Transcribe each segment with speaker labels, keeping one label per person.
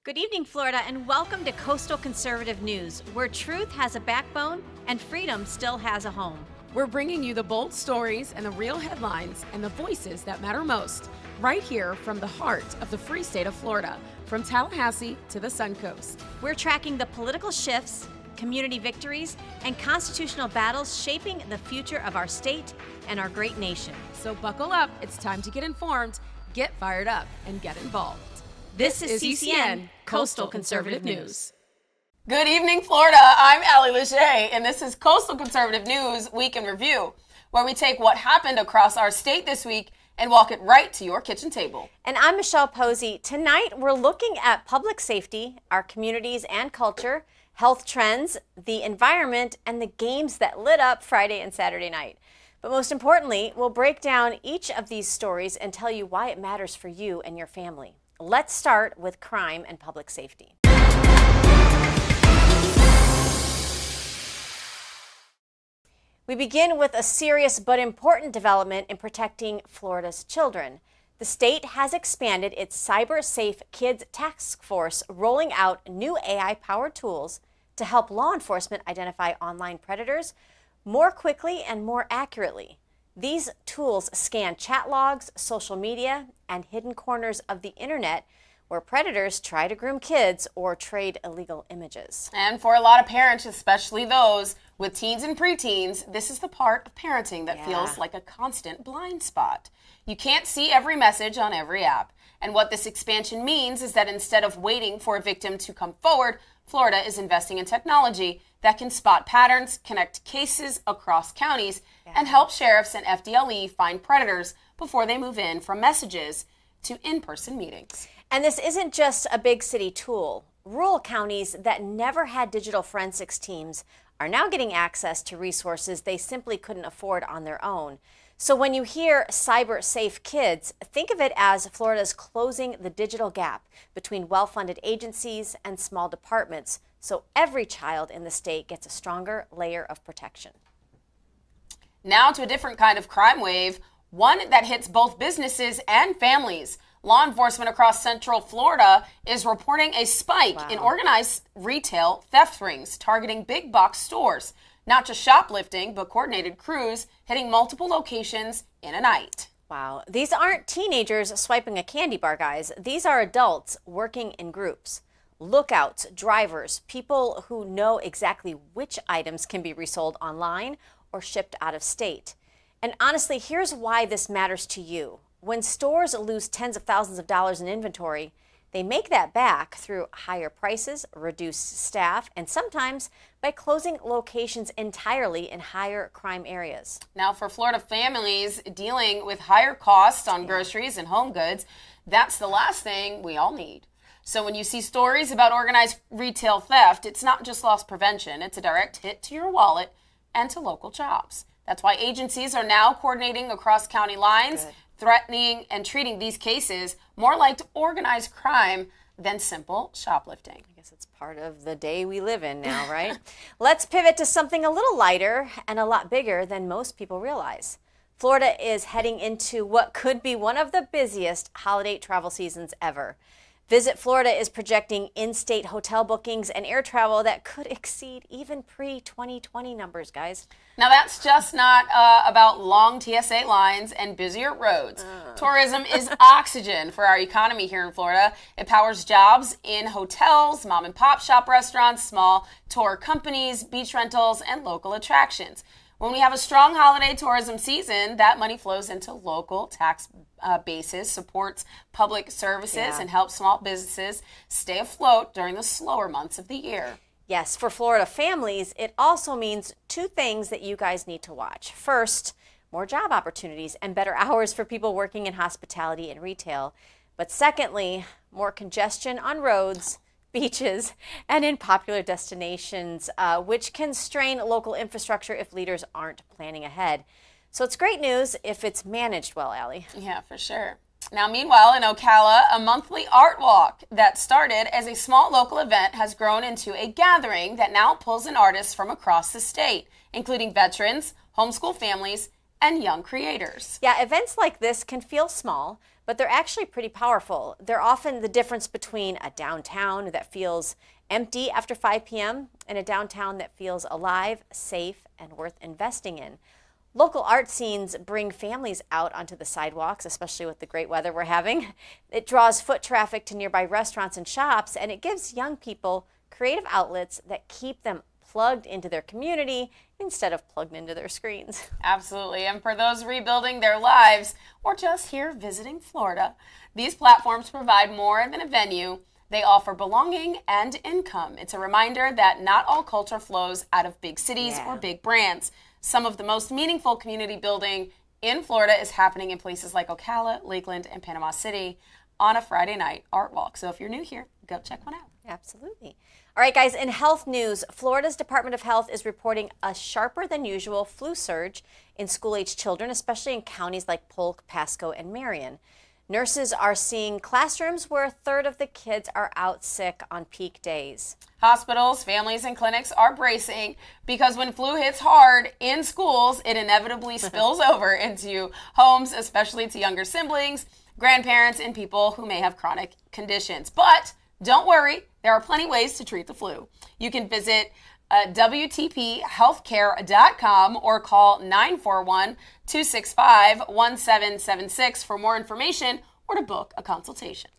Speaker 1: Good evening, Florida, and welcome to Coastal Conservative News, where truth has a backbone and freedom still has a home.
Speaker 2: We're bringing you the bold stories and the real headlines and the voices that matter most, right here from the heart of the free state of Florida, from Tallahassee to the Suncoast.
Speaker 1: We're tracking the political shifts, community victories, and constitutional battles shaping the future of our state and our great nation.
Speaker 2: So buckle up, it's time to get informed, get fired up, and get involved.
Speaker 1: This is CCN, Coastal Conservative News.
Speaker 3: Good evening, Florida. I'm Allie Lachey, and this is Coastal Conservative News Week in Review, where we take what happened across our state this week and walk it right to your kitchen table.
Speaker 1: And I'm Michelle Posey. Tonight, we're looking at public safety, our communities and culture, health trends, the environment, and the games that lit up Friday and Saturday night. But most importantly, we'll break down each of these stories and tell you why it matters for you and your family. Let's start with crime and public safety. We begin with a serious but important development in protecting Florida's children. The state has expanded its Cyber Safe Kids Task Force, rolling out new AI-powered tools to help law enforcement identify online predators more quickly and more accurately. These tools scan chat logs, social media, and hidden corners of the internet where predators try to groom kids or trade illegal images.
Speaker 3: And for a lot of parents, especially those with teens and preteens, this is the part of parenting that feels like a constant blind spot. You can't see every message on every app. And what this expansion means is that instead of waiting for a victim to come forward, Florida is investing in technology that can spot patterns, connect cases across counties, and help sheriffs and FDLE find predators before they move in from messages to in-person meetings.
Speaker 1: And this isn't just a big city tool. Rural counties that never had digital forensics teams are now getting access to resources they simply couldn't afford on their own. So when you hear Cyber Safe Kids, think of it as Florida's closing the digital gap between well-funded agencies and small departments, so every child in the state gets a stronger layer of protection.
Speaker 3: Now to a different kind of crime wave, one that hits both businesses and families. Law enforcement across Central Florida is reporting a spike in organized retail theft rings targeting big box stores. Not just shoplifting, but coordinated crews hitting multiple locations in a night.
Speaker 1: Wow. These aren't teenagers swiping a candy bar, guys. These are adults working in groups. Lookouts, drivers, people who know exactly which items can be resold online or shipped out of state. And honestly, here's why this matters to you. When stores lose tens of thousands of dollars in inventory, they make that back through higher prices, reduced staff, and sometimes by closing locations entirely in higher crime areas.
Speaker 3: Now, for Florida families dealing with higher costs on groceries and home goods, that's the last thing we all need. So when you see stories about organized retail theft, it's not just loss prevention, it's a direct hit to your wallet and to local jobs. That's why agencies are now coordinating across county lines, threatening and treating these cases more like organized crime than simple shoplifting.
Speaker 1: I guess it's part of the day we live in now, right? Let's pivot to something a little lighter and a lot bigger than most people realize. Florida is heading into what could be one of the busiest holiday travel seasons ever. Visit Florida is projecting in-state hotel bookings and air travel that could exceed even pre-2020 numbers, guys.
Speaker 3: Now, that's just not about long TSA lines and busier roads. Tourism is oxygen for our economy here in Florida. It powers jobs in hotels, mom and pop shop restaurants, small tour companies, beach rentals, and local attractions. When we have a strong holiday tourism season, that money flows into local tax bases, supports public services, and helps small businesses stay afloat during the slower months of the year.
Speaker 1: Yes, for Florida families, it also means two things that you guys need to watch. First, more job opportunities and better hours for people working in hospitality and retail. But secondly, more congestion on roads, beaches, and in popular destinations, which can strain local infrastructure if leaders aren't planning ahead. So it's great news if it's managed well, Allie.
Speaker 3: Yeah, for sure. Now, meanwhile, in Ocala, a monthly art walk that started as a small local event has grown into a gathering that now pulls in artists from across the state, including veterans, homeschool families, and young creators.
Speaker 1: Yeah, events like this can feel small, but they're actually pretty powerful. They're often the difference between a downtown that feels empty after 5 p.m. and a downtown that feels alive, safe, and worth investing in. Local art scenes bring families out onto the sidewalks, especially with the great weather we're having. It draws foot traffic to nearby restaurants and shops, and it gives young people creative outlets that keep them plugged into their community instead of plugged into their screens.
Speaker 3: Absolutely. And for those rebuilding their lives or just here visiting Florida, these platforms provide more than a venue. They offer belonging and income. It's a reminder that not all culture flows out of big cities or big brands. Some of the most meaningful community building in Florida is happening in places like Ocala, Lakeland, and Panama City on a Friday night art walk. So if you're new here, go check one out.
Speaker 1: Absolutely. All right, guys, in health news, Florida's Department of Health is reporting a sharper than usual flu surge in school-age children, especially in counties like Polk, Pasco, and Marion. Nurses are seeing classrooms where a third of the kids are out sick on peak days.
Speaker 3: Hospitals, families, and clinics are bracing because when flu hits hard in schools, it inevitably spills over into homes, especially to younger siblings, grandparents, and people who may have chronic conditions. But don't worry, there are plenty of ways to treat the flu. You can visit WTPhealthcare.com or call 941-265-1776 for more information or to book a consultation.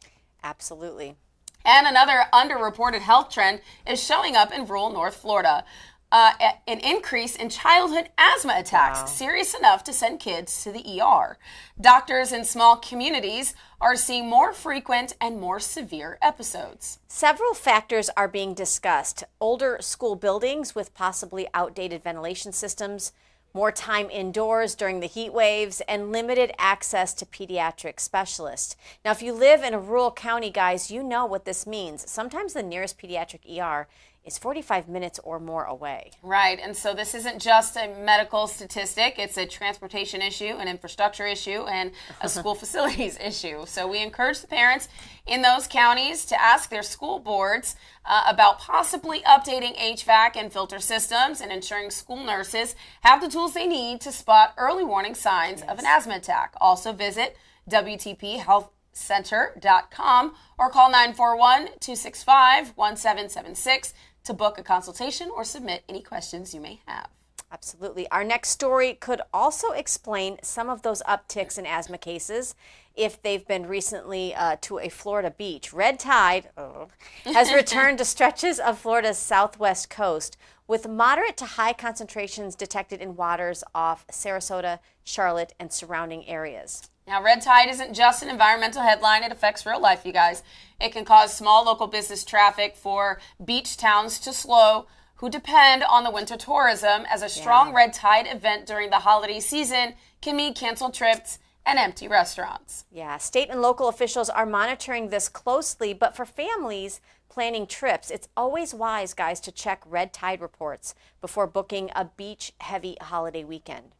Speaker 1: Absolutely.
Speaker 3: And another underreported health trend is showing up in rural North Florida. An increase in childhood asthma attacks, serious enough to send kids to the ER. Doctors in small communities are seeing more frequent and more severe episodes.
Speaker 1: Several factors are being discussed. Older school buildings with possibly outdated ventilation systems, more time indoors during the heat waves, and limited access to pediatric specialists. Now, if you live in a rural county, guys, you know what this means. Sometimes the nearest pediatric ER is 45 minutes or more away.
Speaker 3: Right, and so this isn't just a medical statistic, it's a transportation issue, an infrastructure issue, and a school facilities issue. So we encourage the parents in those counties to ask their school boards about possibly updating HVAC and filter systems and ensuring school nurses have the tools they need to spot early warning signs of an asthma attack. Also visit WTPhealthcenter.com or call 941-265-1776 to book a consultation or submit any questions you may have.
Speaker 1: Absolutely. Our next story could also explain some of those upticks in asthma cases if they've been recently to a Florida beach. Red tide has returned to stretches of Florida's southwest coast with moderate to high concentrations detected in waters off Sarasota, Charlotte, and surrounding areas.
Speaker 3: Now, red tide isn't just an environmental headline. It affects real life, you guys. It can cause small local business traffic for beach towns to slow, who depend on the winter tourism, as a strong red tide event during the holiday season can mean canceled trips and empty restaurants.
Speaker 1: Yeah, state and local officials are monitoring this closely, but for families planning trips, it's always wise, guys, to check red tide reports before booking a beach-heavy holiday weekend.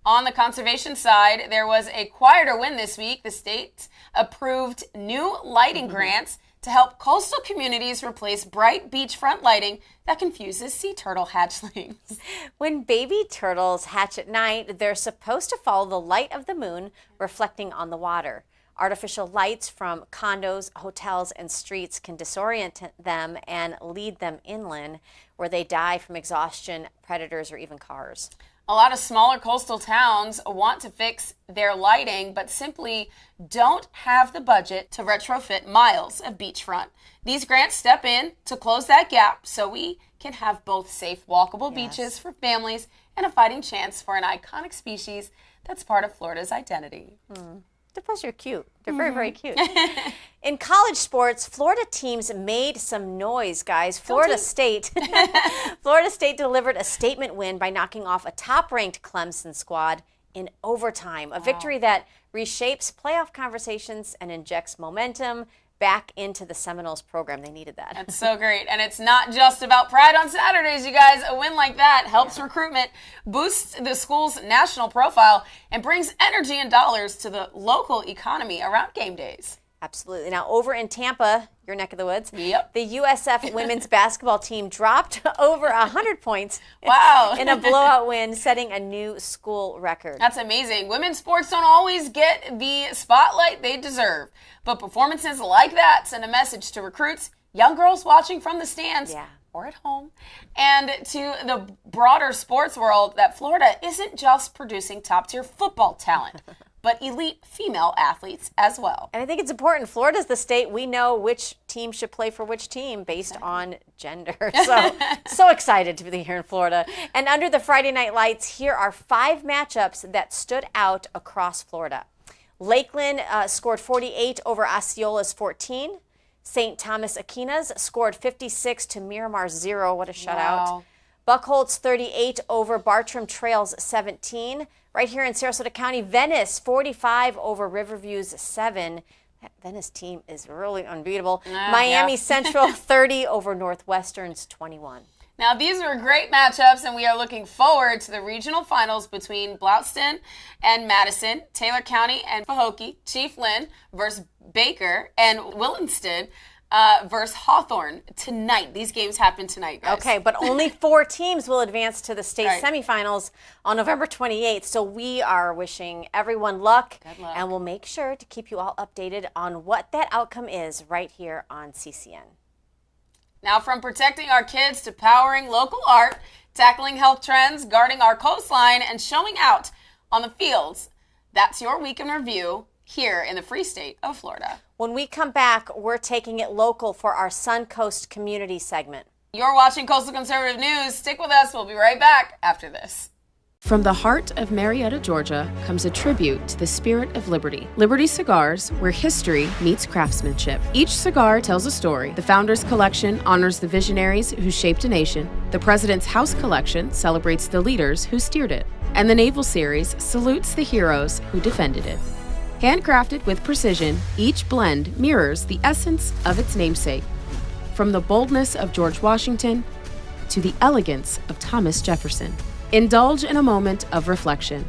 Speaker 3: On the conservation side, there was a quieter win this week. The state approved new lighting grants to help coastal communities replace bright beachfront lighting that confuses sea turtle hatchlings.
Speaker 1: When baby turtles hatch at night, they're supposed to follow the light of the moon reflecting on the water. Artificial lights from condos, hotels, and streets can disorient them and lead them inland, where they die from exhaustion, predators, or even cars.
Speaker 3: A lot of smaller coastal towns want to fix their lighting, but simply don't have the budget to retrofit miles of beachfront. These grants step in to close that gap so we can have both safe, walkable beaches for families and a fighting chance for an iconic species that's part of Florida's identity.
Speaker 1: Plus, you're cute. They're very, very cute. In college sports, Florida teams made some noise, guys. Florida State delivered a statement win by knocking off a top-ranked Clemson squad in overtime. A victory that reshapes playoff conversations and injects momentum back into the Seminoles program. They needed that.
Speaker 3: That's so great. And it's not just about pride on Saturdays, you guys. A win like that helps recruitment, boosts the school's national profile, and brings energy and dollars to the local economy around game days.
Speaker 1: Absolutely. Now, over in Tampa, your neck of the woods,
Speaker 3: Yep.
Speaker 1: the USF women's basketball team dropped over 100 points
Speaker 3: Wow.
Speaker 1: in a blowout win, setting a new school record.
Speaker 3: That's amazing. Women's sports don't always get the spotlight they deserve, but performances like that send a message to recruits, young girls watching from the stands, or at home, and to the broader sports world that Florida isn't just producing top-tier football talent, but elite female athletes as well.
Speaker 1: And I think it's important. Florida's the state we know which team should play for which team based on gender. So excited to be here in Florida. And under the Friday night lights, here are 5 matchups that stood out across Florida. Lakeland scored 48 over Osceola's 14. St. Thomas Aquinas scored 56 to Miramar's 0. What a shutout.
Speaker 3: Wow.
Speaker 1: Buckholtz 38 over Bartram Trails 17. Right here in Sarasota County, Venice 45 over Riverview's 7. That Venice team is really unbeatable. Miami Central 30 over Northwestern's 21.
Speaker 3: Now, these are great matchups, and we are looking forward to the regional finals between Blountstown and Madison, Taylor County and Pahokee, Chief Lynn versus Baker, and Williamston versus Hawthorne tonight. These games happen tonight, guys.
Speaker 1: Okay, but only 4 teams will advance to the state semifinals on November 28th. So we are wishing everyone luck.
Speaker 3: Good luck.
Speaker 1: And we'll make sure to keep you all updated on what that outcome is right here on CCN.
Speaker 3: Now, from protecting our kids to powering local art, tackling health trends, guarding our coastline, and showing out on the fields, that's your week in review here in the free state of Florida.
Speaker 1: When we come back, we're taking it local for our Suncoast community segment.
Speaker 3: You're watching Coastal Conservative News. Stick with us. We'll be right back after this.
Speaker 2: From the heart of Marietta, Georgia, comes a tribute to the spirit of liberty. Liberty Cigars, where history meets craftsmanship. Each cigar tells a story. The Founders Collection honors the visionaries who shaped a nation. The President's House Collection celebrates the leaders who steered it. And the Naval Series salutes the heroes who defended it. Handcrafted with precision, each blend mirrors the essence of its namesake. From the boldness of George Washington to the elegance of Thomas Jefferson. Indulge in a moment of reflection.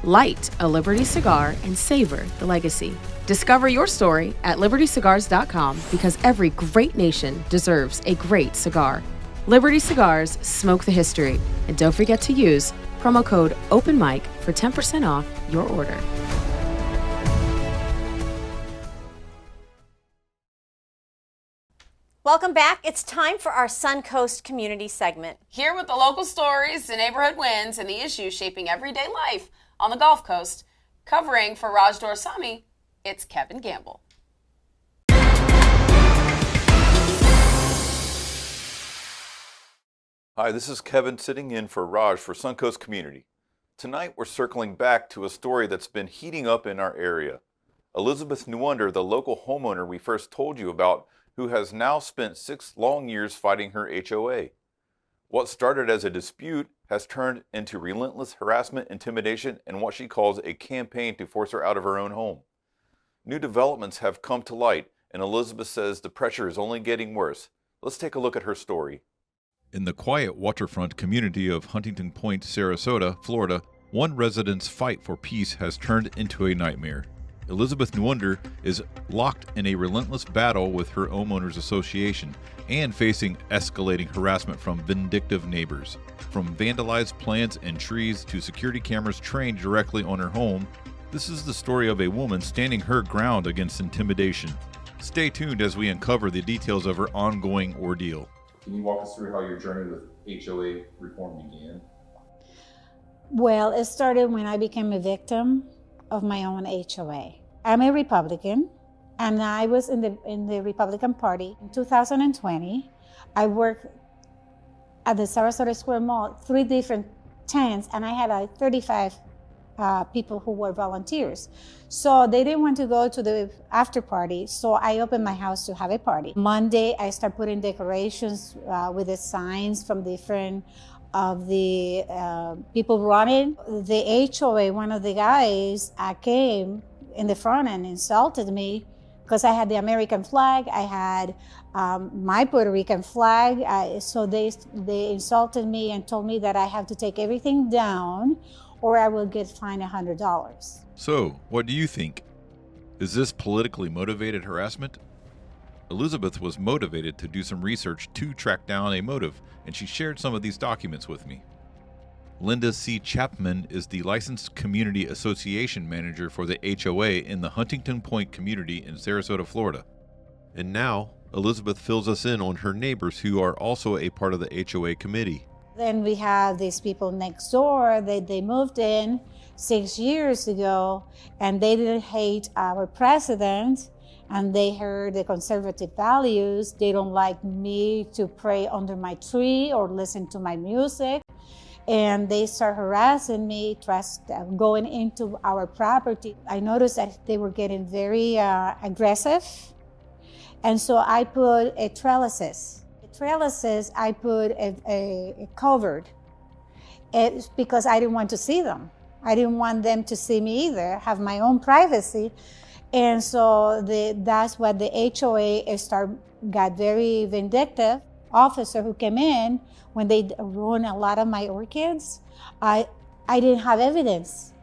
Speaker 2: Light a Liberty cigar and savor the legacy. Discover your story at libertycigars.com because every great nation deserves a great cigar. Liberty Cigars, smoke the history. And don't forget to use promo code OPENMIC for 10% off your order.
Speaker 1: Welcome back. It's time for our Suncoast community segment.
Speaker 3: Here with the local stories, the neighborhood wins, and the issues shaping everyday life on the Gulf Coast. Covering for Raj Dorsami, it's Kevin Gamble.
Speaker 4: Hi, this is Kevin sitting in for Raj for Suncoast Community. Tonight we're circling back to a story that's been heating up in our area. Elizabeth Newunder, the local homeowner we first told you about, who has now spent 6 long years fighting her HOA. What started as a dispute has turned into relentless harassment, intimidation, and what she calls a campaign to force her out of her own home. New developments have come to light, and Elizabeth says the pressure is only getting worse. Let's take a look at her story. In the quiet waterfront community of Huntington Point, Sarasota, Florida, one resident's fight for peace has turned into a nightmare. Elizabeth Newunder is locked in a relentless battle with her homeowners association and facing escalating harassment from vindictive neighbors. From vandalized plants and trees to security cameras trained directly on her home, this is the story of a woman standing her ground against intimidation. Stay tuned as we uncover the details of her ongoing ordeal. Can you walk us through how your journey with HOA reform began?
Speaker 5: Well, it started when I became a victim of my own HOA. I'm a Republican, and I was in the Republican Party. In 2020, I worked at the Sarasota Square Mall, 3 different tents, and I had 35 people who were volunteers. So they didn't want to go to the after party, so I opened my house to have a party. Monday, I started putting decorations with the signs from different of the people running. The HOA, one of the guys came in the front and insulted me because I had the American flag, I had my Puerto Rican flag, so they insulted me and told me that I have to take everything down or I will get fined $100.
Speaker 4: So, what do you think? Is this politically motivated harassment? Elizabeth was motivated to do some research to track down a motive, and she shared some of these documents with me. Linda C. Chapman is the Licensed Community Association Manager for the HOA in the Huntington Point community in Sarasota, Florida. And now, Elizabeth fills us in on her neighbors who are also a part of the HOA committee.
Speaker 5: Then we have these people next door. They moved in 6 years ago, and they didn't hate our president, and they heard the conservative values. They don't like me to pray under my tree or listen to my music. And they start harassing me, going into our property. I noticed that they were getting very aggressive. And so I put trellises. I put a covered. It's because I didn't want to see them. I didn't want them to see me either, have my own privacy. And so that's what the HOA got very vindictive. Officer who came in, when they ruined a lot of my orchids, I didn't have evidence.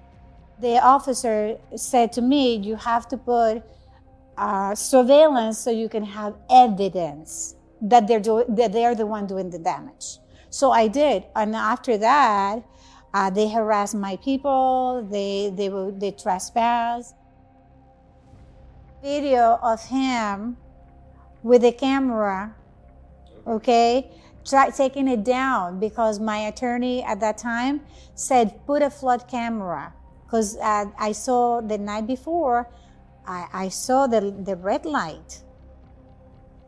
Speaker 5: The officer said to me, you have to put surveillance so you can have evidence that they're the one doing the damage. So I did, and after that, they harassed my people. They trespassed. Video of him with a camera, okay, taking it down because my attorney at that time said put a flood camera because I saw the night before, I saw the red light.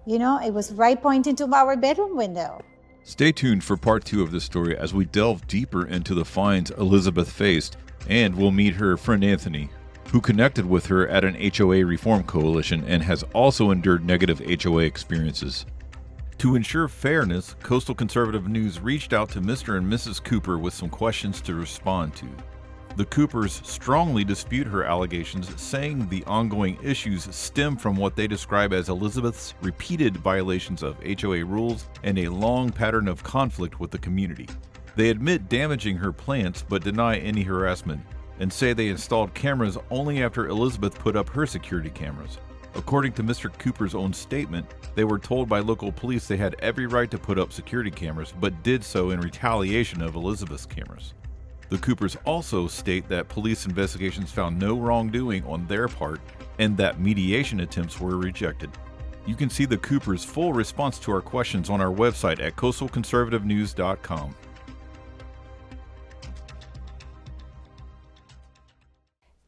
Speaker 5: You know, it was right pointing to our bedroom window.
Speaker 4: Stay tuned for part 2 of this story as we delve deeper into the fines Elizabeth faced, and we'll meet her friend Anthony, who connected with her at an HOA reform coalition and has also endured negative HOA experiences. To ensure fairness, Coastal Conservative News reached out to Mr. and Mrs. Cooper with some questions to respond to. The Coopers strongly dispute her allegations, saying the ongoing issues stem from what they describe as Elizabeth's repeated violations of HOA rules and a long pattern of conflict with the community. They admit damaging her plants but deny any harassment, and say they installed cameras only after Elizabeth put up her security cameras. According to Mr. Cooper's own statement, they were told by local police they had every right to put up security cameras, but did so in retaliation of Elizabeth's cameras. The Coopers also state that police investigations found no wrongdoing on their part and that mediation attempts were rejected. You can see the Coopers' full response to our questions on our website at coastalconservativenews.com.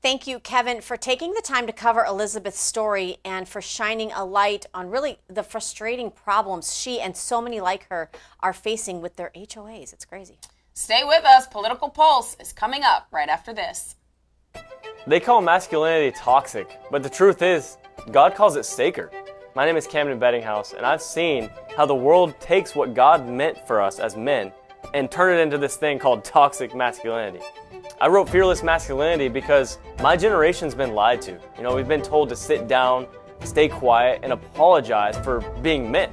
Speaker 1: Thank you, Kevin, for taking the time to cover Elizabeth's story and for shining a light on really the frustrating problems she and so many like her are facing with their HOAs. It's crazy.
Speaker 3: Stay with us. Political Pulse is coming up right after this.
Speaker 6: They call masculinity toxic, but the truth is, God calls it sacred. My name is Camden Beddinghouse, and I've seen how the world takes what God meant for us as men and turn it into this thing called toxic masculinity. I wrote Fearless Masculinity because my generation's been lied to. You know, we've been told to sit down, stay quiet, and apologize for being men.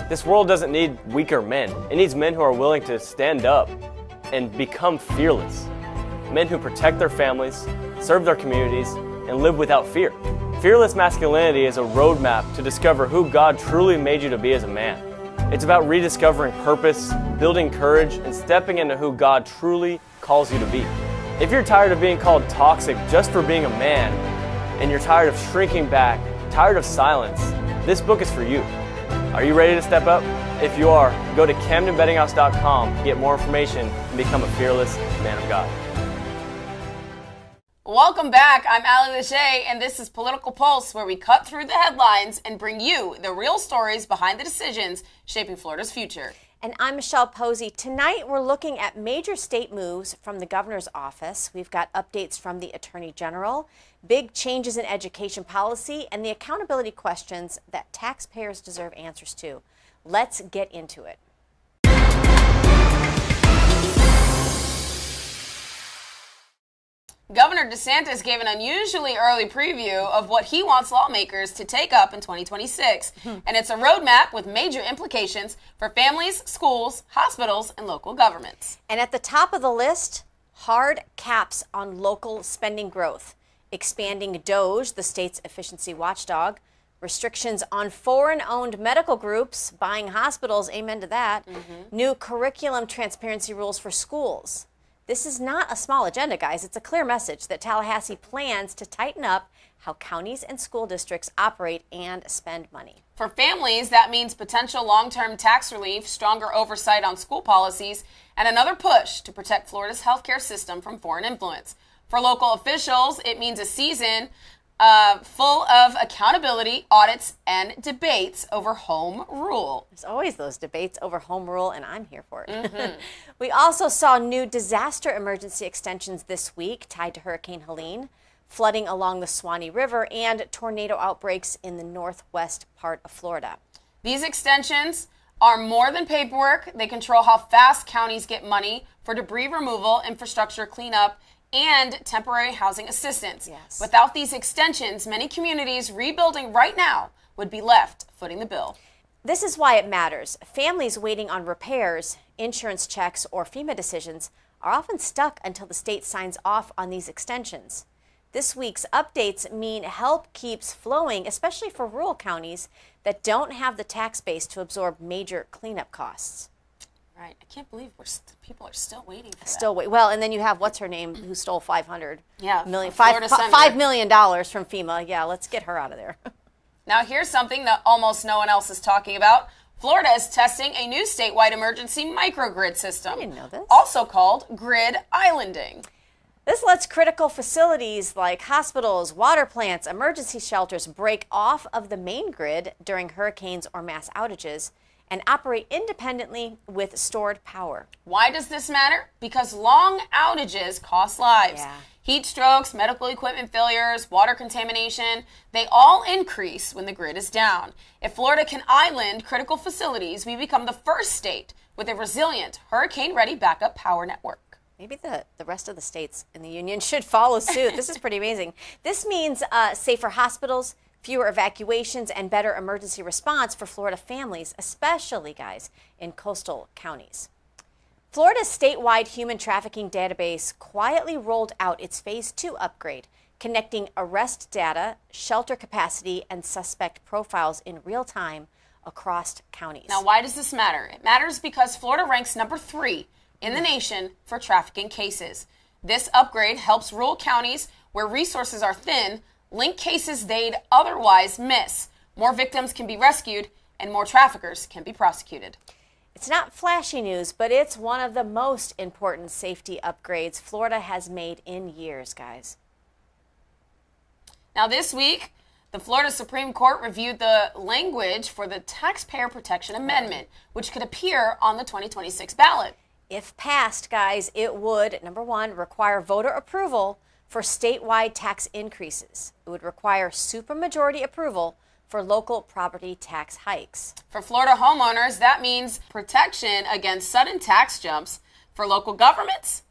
Speaker 6: This world doesn't need weaker men. It needs men who are willing to stand up and become fearless. Men who protect their families, serve their communities, and live without fear. Fearless Masculinity is a roadmap to discover who God truly made you to be as a man. It's about rediscovering purpose, building courage, and stepping into who God truly calls you to be. If you're tired of being called toxic just for being a man, and you're tired of shrinking back, tired of silence, this book is for you. Are you ready to step up? If you are, go to CamdenBeddinghouse.com to get more information and become a fearless man of God.
Speaker 3: Welcome back. I'm Allie Lachey, and this is Political Pulse, where we cut through the headlines and bring you the real stories behind the decisions shaping Florida's future.
Speaker 1: And I'm Michelle Posey. Tonight, we're looking at major state moves from the governor's office. We've got updates from the attorney general, big changes in education policy, and the accountability questions that taxpayers deserve answers to. Let's get into it.
Speaker 3: Governor DeSantis gave an unusually early preview of what he wants lawmakers to take up in 2026. And it's a roadmap with major implications for families, schools, hospitals, and local governments.
Speaker 1: And at the top of the list, hard caps on local spending growth. expanding DOGE, the state's efficiency watchdog, restrictions on foreign-owned medical groups, buying hospitals, amen to that, new curriculum transparency rules for schools. This is not a small agenda, guys. It's a clear message that Tallahassee plans to tighten up how counties and school districts operate and spend money.
Speaker 3: For families, that means potential long-term tax relief, stronger oversight on school policies, and another push to protect Florida's healthcare system from foreign influence. For local officials, it means a season full of accountability, audits, and debates over home rule.
Speaker 1: There's always those debates over home rule, and I'm here for it. We also saw new disaster emergency extensions this week tied to Hurricane Helene, flooding along the Suwannee River, and tornado outbreaks in the northwest part of Florida.
Speaker 3: These extensions are more than paperwork. They control how fast counties get money for debris removal, infrastructure cleanup, and temporary housing assistance.
Speaker 1: Yes.
Speaker 3: Without these extensions, many communities rebuilding right now would be left footing the bill.
Speaker 1: This is why it matters. Families waiting on repairs, insurance checks, or FEMA decisions are often stuck until the state signs off on these extensions. This week's updates mean help keeps flowing, especially for rural counties that don't have the tax base to absorb major cleanup costs.
Speaker 3: Right. I can't believe people are still waiting for that.
Speaker 1: Still wait. Well, and then you have what's her name who stole $5 million from FEMA. Yeah, let's get her out of there.
Speaker 3: Now here's something that almost no one else is talking about. Florida is testing a new statewide emergency microgrid system.
Speaker 1: I didn't know this.
Speaker 3: Also called grid islanding.
Speaker 1: This lets critical facilities like hospitals, water plants, emergency shelters break off of the main grid during hurricanes or mass outages and operate independently with stored power.
Speaker 3: Why does this matter? Because long outages cost lives.
Speaker 1: Yeah.
Speaker 3: Heat strokes, medical equipment failures, water contamination, they all increase when the grid is down. If Florida can island critical facilities, we become the first state with a resilient, hurricane-ready backup power network.
Speaker 1: Maybe the rest of the states in the union should follow suit. This is pretty amazing. This means safer hospitals, fewer evacuations, and better emergency response for Florida families, especially, guys, in coastal counties. Florida's statewide human trafficking database quietly rolled out its Phase 2 upgrade, connecting arrest data, shelter capacity, and suspect profiles in real time across counties.
Speaker 3: Now, why does this matter? It matters because Florida ranks number 3 in the nation for trafficking cases. This upgrade helps rural counties where resources are thin link cases they'd otherwise miss. More victims can be rescued and more traffickers can be prosecuted.
Speaker 1: It's not flashy news, but it's one of the most important safety upgrades Florida has made in years, guys.
Speaker 3: Now this week, the Florida Supreme Court reviewed the language for the Taxpayer Protection Amendment, which could appear on the 2026 ballot.
Speaker 1: If passed, guys, it would, number one, require voter approval for statewide tax increases. It would require supermajority approval for local property tax hikes.
Speaker 3: For Florida homeowners, that means protection against sudden tax jumps. For local governments,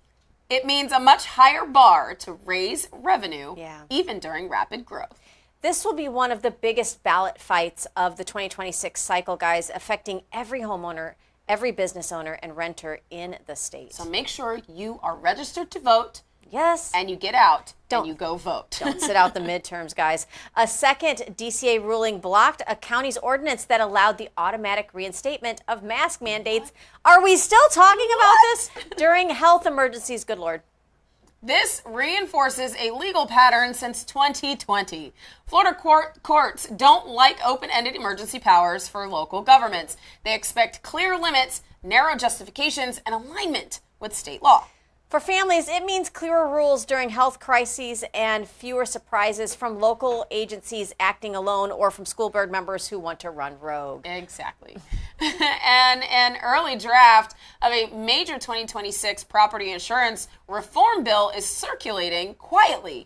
Speaker 3: it means a much higher bar to raise revenue, even during rapid growth.
Speaker 1: This will be one of the biggest ballot fights of the 2026 cycle, guys, affecting every homeowner, every business owner, and renter in the state.
Speaker 3: So make sure you are registered to vote.
Speaker 1: Yes.
Speaker 3: And you get out and you go vote.
Speaker 1: Don't sit out the midterms, guys. A second DCA ruling blocked a county's ordinance that allowed the automatic reinstatement of mask mandates. Are we still talking about this during health emergencies? Good Lord.
Speaker 3: This reinforces a legal pattern since 2020. Florida courts don't like open-ended emergency powers for local governments. They expect clear limits, narrow justifications, and alignment with state law.
Speaker 1: For families, it means clearer rules during health crises and fewer surprises from local agencies acting alone or from school board members who want to run rogue.
Speaker 3: Exactly. And an early draft of a major 2026 property insurance reform bill is circulating quietly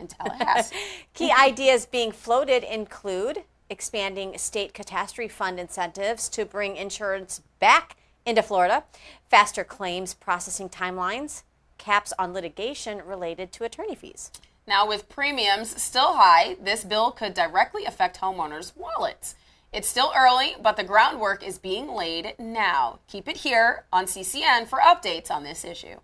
Speaker 3: in Tallahassee.
Speaker 1: Key ideas being floated include expanding state catastrophe fund incentives to bring insurance back into Florida, faster claims processing timelines, caps on litigation related to attorney fees.
Speaker 3: Now, with premiums still high, this bill could directly affect homeowners' wallets. It's still early, but the groundwork is being laid now. Keep it here on CCN for updates on this issue.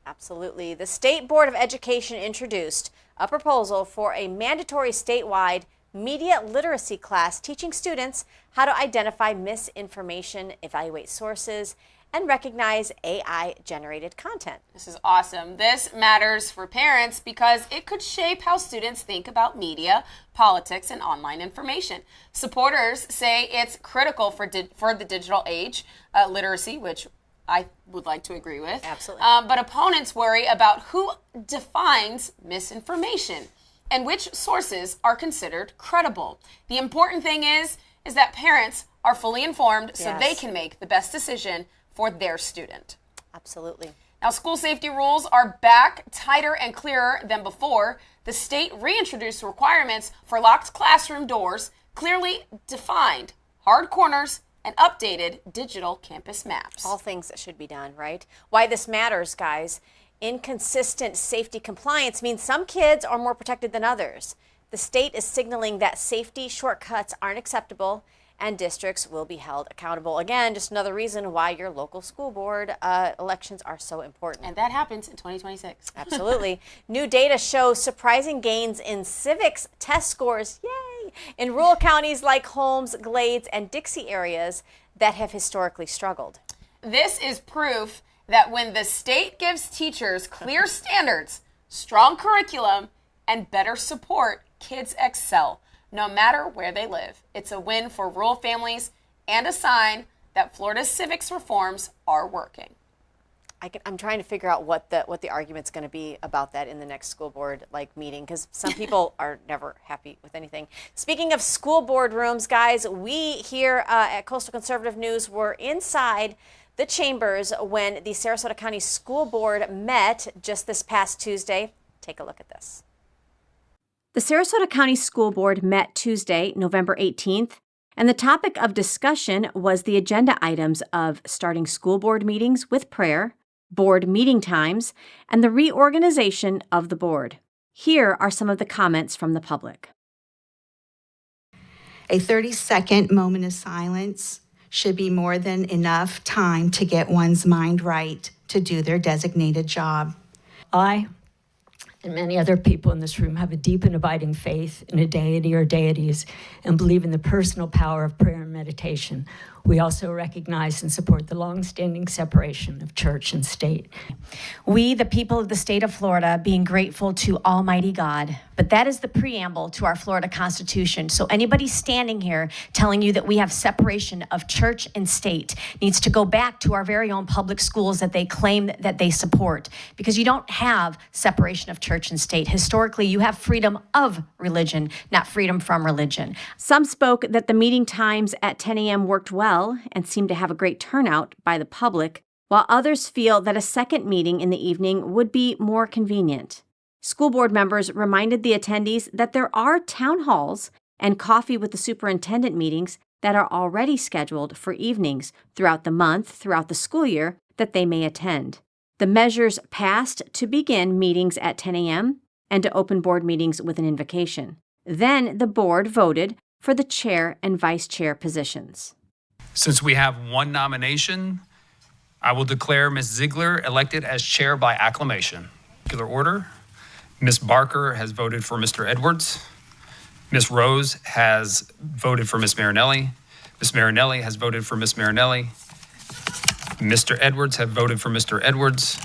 Speaker 1: Absolutely. The State Board of Education introduced a proposal for a mandatory statewide media literacy class teaching students how to identify misinformation, evaluate sources, and recognize AI-generated content.
Speaker 3: This is awesome. This matters for parents because it could shape how students think about media, politics, and online information. Supporters say it's critical for the digital age, literacy, which I would like to agree with.
Speaker 1: Absolutely.
Speaker 3: But opponents worry about who defines misinformation and which sources are considered credible. The important thing is that parents are fully informed so they can make the best decision for their student.
Speaker 1: Absolutely.
Speaker 3: Now, school safety rules are back, tighter and clearer than before. The state reintroduced requirements for locked classroom doors, clearly defined, hard corners, and updated digital campus maps.
Speaker 1: All things that should be done, right? Why this matters, guys. Inconsistent safety compliance means some kids are more protected than others. The state is signaling that safety shortcuts aren't acceptable and districts will be held accountable. Again, just another reason why your local school board elections are so important.
Speaker 3: And that happens in 2026.
Speaker 1: Absolutely. New data shows surprising gains in civics test scores, yay, in rural counties like Holmes, Glades, and Dixie areas that have historically struggled.
Speaker 3: This is proof that when the state gives teachers clear standards, strong curriculum, and better support, kids excel, no matter where they live. It's a win for rural families and a sign that Florida's civics reforms are working.
Speaker 1: I'm trying to figure out what the argument's going to be about that in the next school board meeting, because some people are never happy with anything. Speaking of school board rooms, guys, we here at Coastal Conservative News were inside the chambers when the Sarasota County School Board met just this past Tuesday. Take a look at this. The Sarasota County School Board met Tuesday, November 18th, and the topic of discussion was the agenda items of starting school board meetings with prayer, board meeting times, and the reorganization of the board. Here are some of the comments from the public.
Speaker 7: A 30-second moment of silence should be more than enough time to get one's mind right to do their designated job.
Speaker 8: I and many other people in this room have a deep and abiding faith in a deity or deities and believe in the personal power of prayer and meditation. We also recognize and support the long-standing separation of church and state.
Speaker 9: We, the people of the state of Florida, being grateful to Almighty God, but that is the preamble to our Florida Constitution. So anybody standing here telling you that we have separation of church and state needs to go back to our very own public schools that they claim that they support, because you don't have separation of church and state. Historically, you have freedom of religion, not freedom from religion.
Speaker 1: Some spoke that the meeting times at 10 a.m. worked well and seemed to have a great turnout by the public, while others feel that a second meeting in the evening would be more convenient. School board members reminded the attendees that there are town halls and coffee with the superintendent meetings that are already scheduled for evenings throughout the month, throughout the school year, that they may attend. The measures passed to begin meetings at 10 a.m. and to open board meetings with an invocation. Then the board voted for the chair and vice chair positions.
Speaker 10: Since we have one nomination, I will declare Ms. Ziegler elected as chair by acclamation. Regular order. Ms. Barker has voted for Mr. Edwards. Ms. Rose has voted for Ms. Marinelli. Ms. Marinelli has voted for Ms. Marinelli. Mr. Edwards have voted for Mr. Edwards,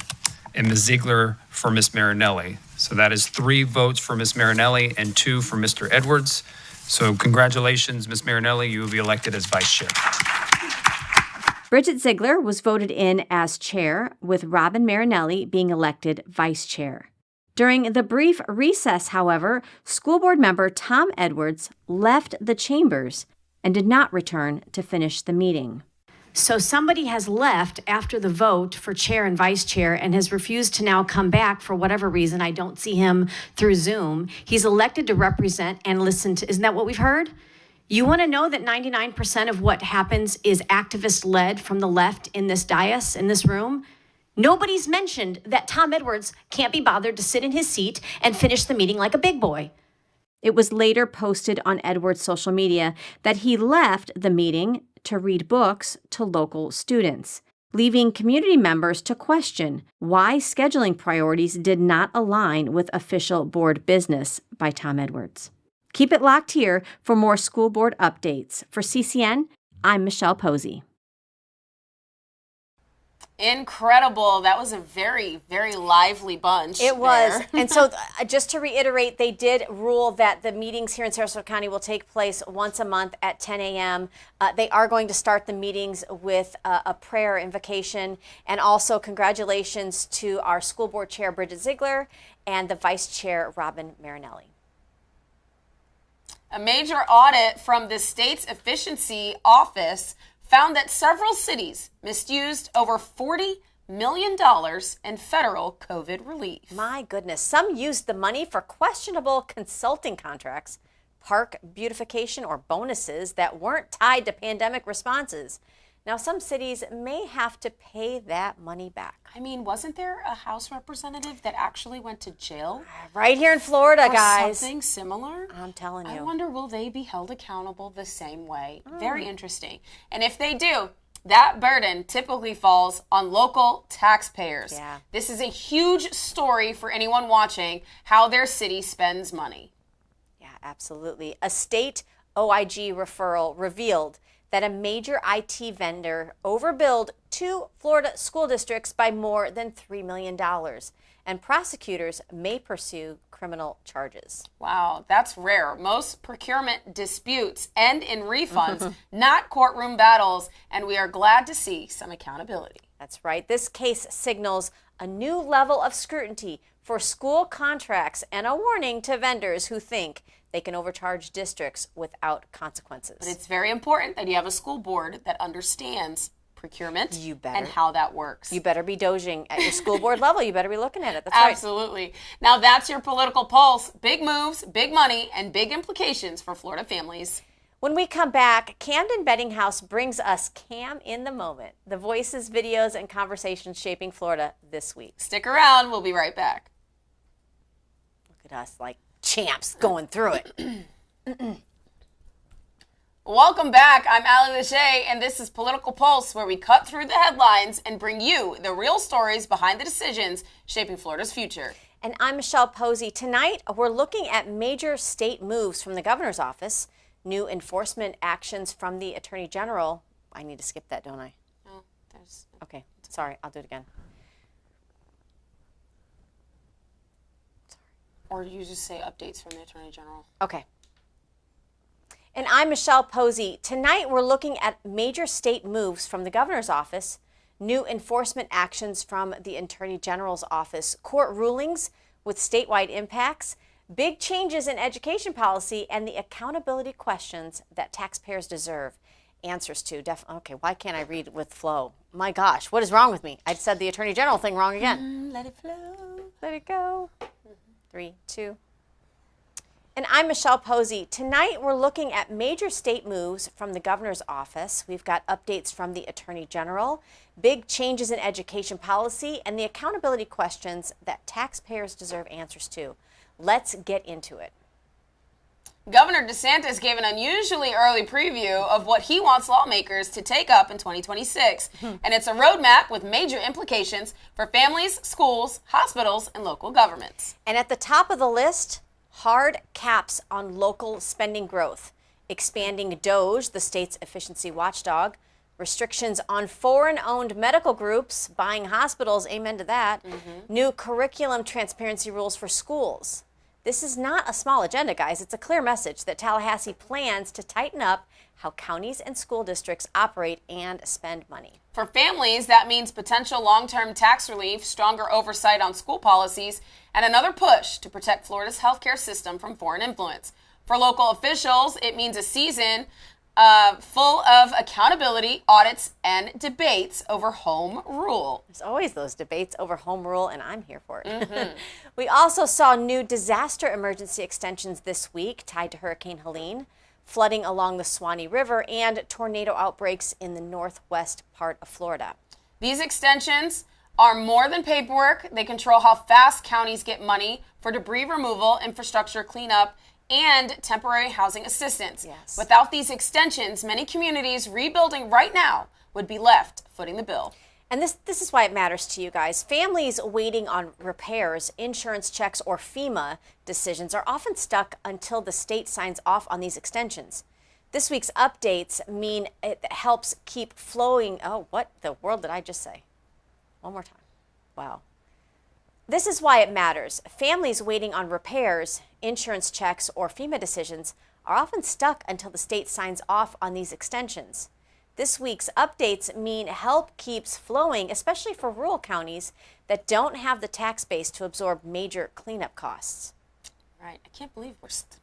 Speaker 10: and Ms. Ziegler for Ms. Marinelli. So that is 3 votes for Ms. Marinelli and 2 for Mr. Edwards. So congratulations, Ms. Marinelli, you will be elected as vice chair.
Speaker 1: Bridget Ziegler was voted in as chair, with Robin Marinelli being elected vice chair. During the brief recess, however, school board member Tom Edwards left the chambers and did not return to finish the meeting.
Speaker 9: So somebody has left after the vote for chair and vice chair and has refused to now come back for whatever reason. I don't see him through Zoom. He's elected to represent and listen to, isn't that what we've heard? You want to know that 99% of what happens is activist-led from the left in this dais, in this room? Nobody's mentioned that Tom Edwards can't be bothered to sit in his seat and finish the meeting like a big boy.
Speaker 1: It was later posted on Edwards' social media that he left the meeting to read books to local students. leaving community members to question why scheduling priorities did not align with official board business by Tom Edwards. Keep it locked here for more school board updates. For CCN, I'm Michelle Posey.
Speaker 3: Incredible. That was a very, very lively bunch.
Speaker 1: It was. And so just to reiterate, they did rule that the meetings here in Sarasota County will take place once a month at 10 a.m. They are going to start the meetings with a prayer invocation. And also congratulations to our school board chair, Bridget Ziegler, and the vice chair, Robin Marinelli.
Speaker 3: A major audit from the state's efficiency office found that several cities misused over $40 million in federal COVID relief.
Speaker 1: My goodness. Some used the money for questionable consulting contracts, park beautification, or bonuses that weren't tied to pandemic responses. Now, some cities may have to pay that money back.
Speaker 3: I mean, wasn't there a House representative that actually went to jail?
Speaker 1: Right here in Florida,
Speaker 3: for
Speaker 1: guys.
Speaker 3: Something similar?
Speaker 1: I'm telling you.
Speaker 3: I wonder, will they be held accountable the same way? Very interesting. And if they do, that burden typically falls on local taxpayers.
Speaker 1: Yeah.
Speaker 3: This is a huge story for anyone watching how their city spends money.
Speaker 1: Yeah, absolutely. A state OIG referral revealed that a major IT vendor overbilled 2 Florida school districts by more than $3 million, and prosecutors may pursue criminal charges.
Speaker 3: Wow, that's rare. Most procurement disputes end in refunds, not courtroom battles, and we are glad to see some accountability.
Speaker 1: That's right. This case signals a new level of scrutiny for school contracts and a warning to vendors who think they can overcharge districts without consequences.
Speaker 3: But it's very important that you have a school board that understands procurement and how that works.
Speaker 1: You better be doging at your school board level. You better be looking at it. That's
Speaker 3: Absolutely. Right. Now that's your political pulse. Big moves, big money, and big implications for Florida families.
Speaker 1: When we come back, Camden Beddinghouse brings us Cam in the Moment, the voices, videos, and conversations shaping Florida this week.
Speaker 3: Stick around. We'll be right back.
Speaker 1: Look at us like champs going through it.
Speaker 3: Welcome back. I'm Allie Lachey, and this is Political Pulse, where we cut through the headlines and bring you the real stories behind the decisions shaping Florida's future.
Speaker 1: And I'm Michelle Posey. Tonight, we're looking at major state moves from the governor's office, new enforcement actions from the attorney general. I need to skip that, don't I?
Speaker 3: No,
Speaker 1: Okay, sorry. I'll do it again.
Speaker 3: Or you just say updates from the attorney general.
Speaker 1: Okay. And I'm Michelle Posey. Tonight, we're looking at major state moves from the governor's office, new enforcement actions from the attorney general's office, court rulings with statewide impacts, big changes in education policy, and the accountability questions that taxpayers deserve answers to. Okay, why can't I read with flow? My gosh, what is wrong with me? I said the attorney general thing wrong again.
Speaker 3: Let it flow.
Speaker 1: Let it go. 3, 2. And I'm Michelle Posey. Tonight, we're looking at major state moves from the governor's office. We've got updates from the attorney general, big changes in education policy, and the accountability questions that taxpayers deserve answers to. Let's get into it.
Speaker 3: Governor DeSantis gave an unusually early preview of what he wants lawmakers to take up in 2026. And it's a roadmap with major implications for families, schools, hospitals, and local governments.
Speaker 1: And at the top of the list, hard caps on local spending growth, expanding DOGE, the state's efficiency watchdog, restrictions on foreign-owned medical groups, buying hospitals, amen to that, new curriculum transparency rules for schools. This is not a small agenda, guys. It's a clear message that Tallahassee plans to tighten up how counties and school districts operate and spend money.
Speaker 3: For families, that means potential long-term tax relief, stronger oversight on school policies, and another push to protect Florida's healthcare system from foreign influence. For local officials, it means a season full of accountability, audits, and debates over home rule.
Speaker 1: There's always those debates over home rule, and I'm here for it. We also saw new disaster emergency extensions this week tied to Hurricane Helene, flooding along the Suwannee River, and tornado outbreaks in the northwest part of Florida.
Speaker 3: These extensions are more than paperwork. They control how fast counties get money for debris removal, infrastructure cleanup, and temporary housing assistance.
Speaker 1: Yes.
Speaker 3: Without these extensions, many communities rebuilding right now would be left footing the bill.
Speaker 1: And this is why it matters to you guys. Families waiting on repairs, insurance checks, or FEMA decisions are often stuck until the state signs off on these extensions. This week's updates mean it helps keep flowing. Oh, what the world did I just say? One more time. Wow. This is why it matters. Families waiting on repairs, insurance checks, or FEMA decisions are often stuck until the state signs off on these extensions. This week's updates mean help keeps flowing, especially for rural counties that don't have the tax base to absorb major cleanup costs.
Speaker 3: Right. I can't believe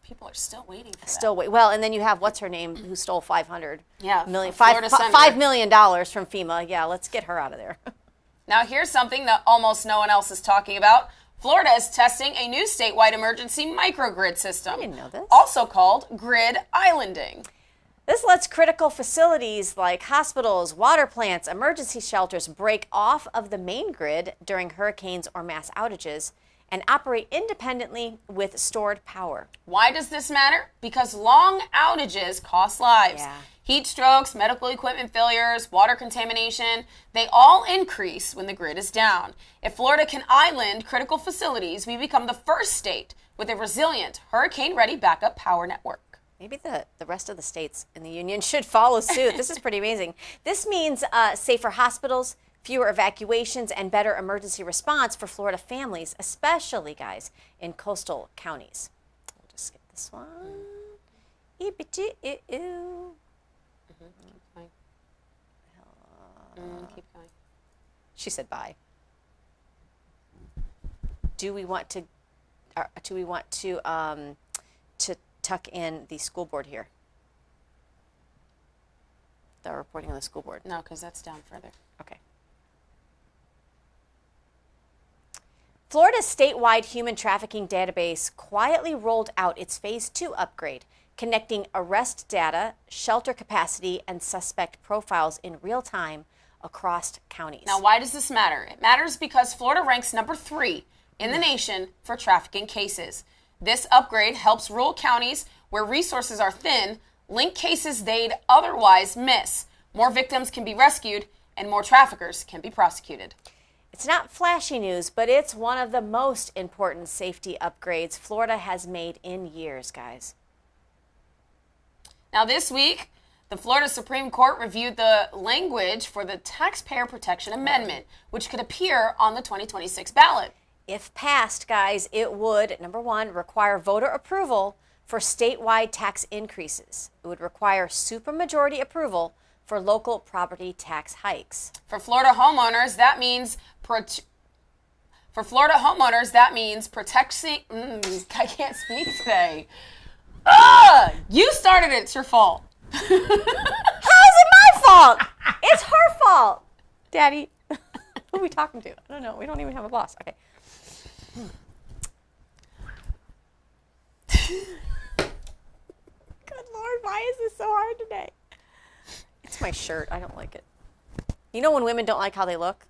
Speaker 3: people are still waiting for that.
Speaker 1: Still wait. Well, and then you have what's her name who stole $5 million from FEMA. Yeah, let's get her out of there.
Speaker 3: Now here's something that almost no one else is talking about. Florida is testing a new statewide emergency microgrid system.
Speaker 1: I didn't know this.
Speaker 3: Also called grid islanding.
Speaker 1: This lets critical facilities like hospitals, water plants, emergency shelters break off of the main grid during hurricanes or mass outages and operate independently with stored power.
Speaker 3: Why does this matter? Because long outages cost lives.
Speaker 1: Yeah.
Speaker 3: Heat strokes, medical equipment failures, water contamination, they all increase when the grid is down. If Florida can island critical facilities, we become the first state with a resilient, hurricane-ready backup power network.
Speaker 1: Maybe the rest of the states in the union should follow suit. This is pretty amazing. This means safer hospitals, fewer evacuations, and better emergency response for Florida families, especially, guys, in coastal counties. We'll just skip this one.
Speaker 3: Keep going.
Speaker 1: She said bye. Do we want to tuck in the school board here? The reporting on the school board.
Speaker 3: No, because that's down further.
Speaker 1: Okay. Florida's statewide human trafficking database quietly rolled out its Phase 2 upgrade, connecting arrest data, shelter capacity, and suspect profiles in real time across counties.
Speaker 3: Now, why does this matter? It matters because Florida ranks number 3 in the nation for trafficking cases. This upgrade helps rural counties where resources are thin link cases they'd otherwise miss. More victims can be rescued and more traffickers can be prosecuted.
Speaker 1: It's not flashy news, but it's one of the most important safety upgrades Florida has made in years, guys.
Speaker 3: Now, this week, the Florida Supreme Court reviewed the language for the Taxpayer Protection Amendment, which could appear on the 2026 ballot.
Speaker 1: If passed, guys, it would, number one, require voter approval for statewide tax increases. It would require supermajority approval for local property tax hikes.
Speaker 3: For Florida homeowners, that means protecting. I can't speak today. You started it. It's your fault.
Speaker 1: How is it my fault? It's her fault. Daddy, who are we talking to? I don't know. We don't even have a boss. Okay. Good Lord, why is this so hard today? It's my shirt. I don't like it. You know when women don't like how they look?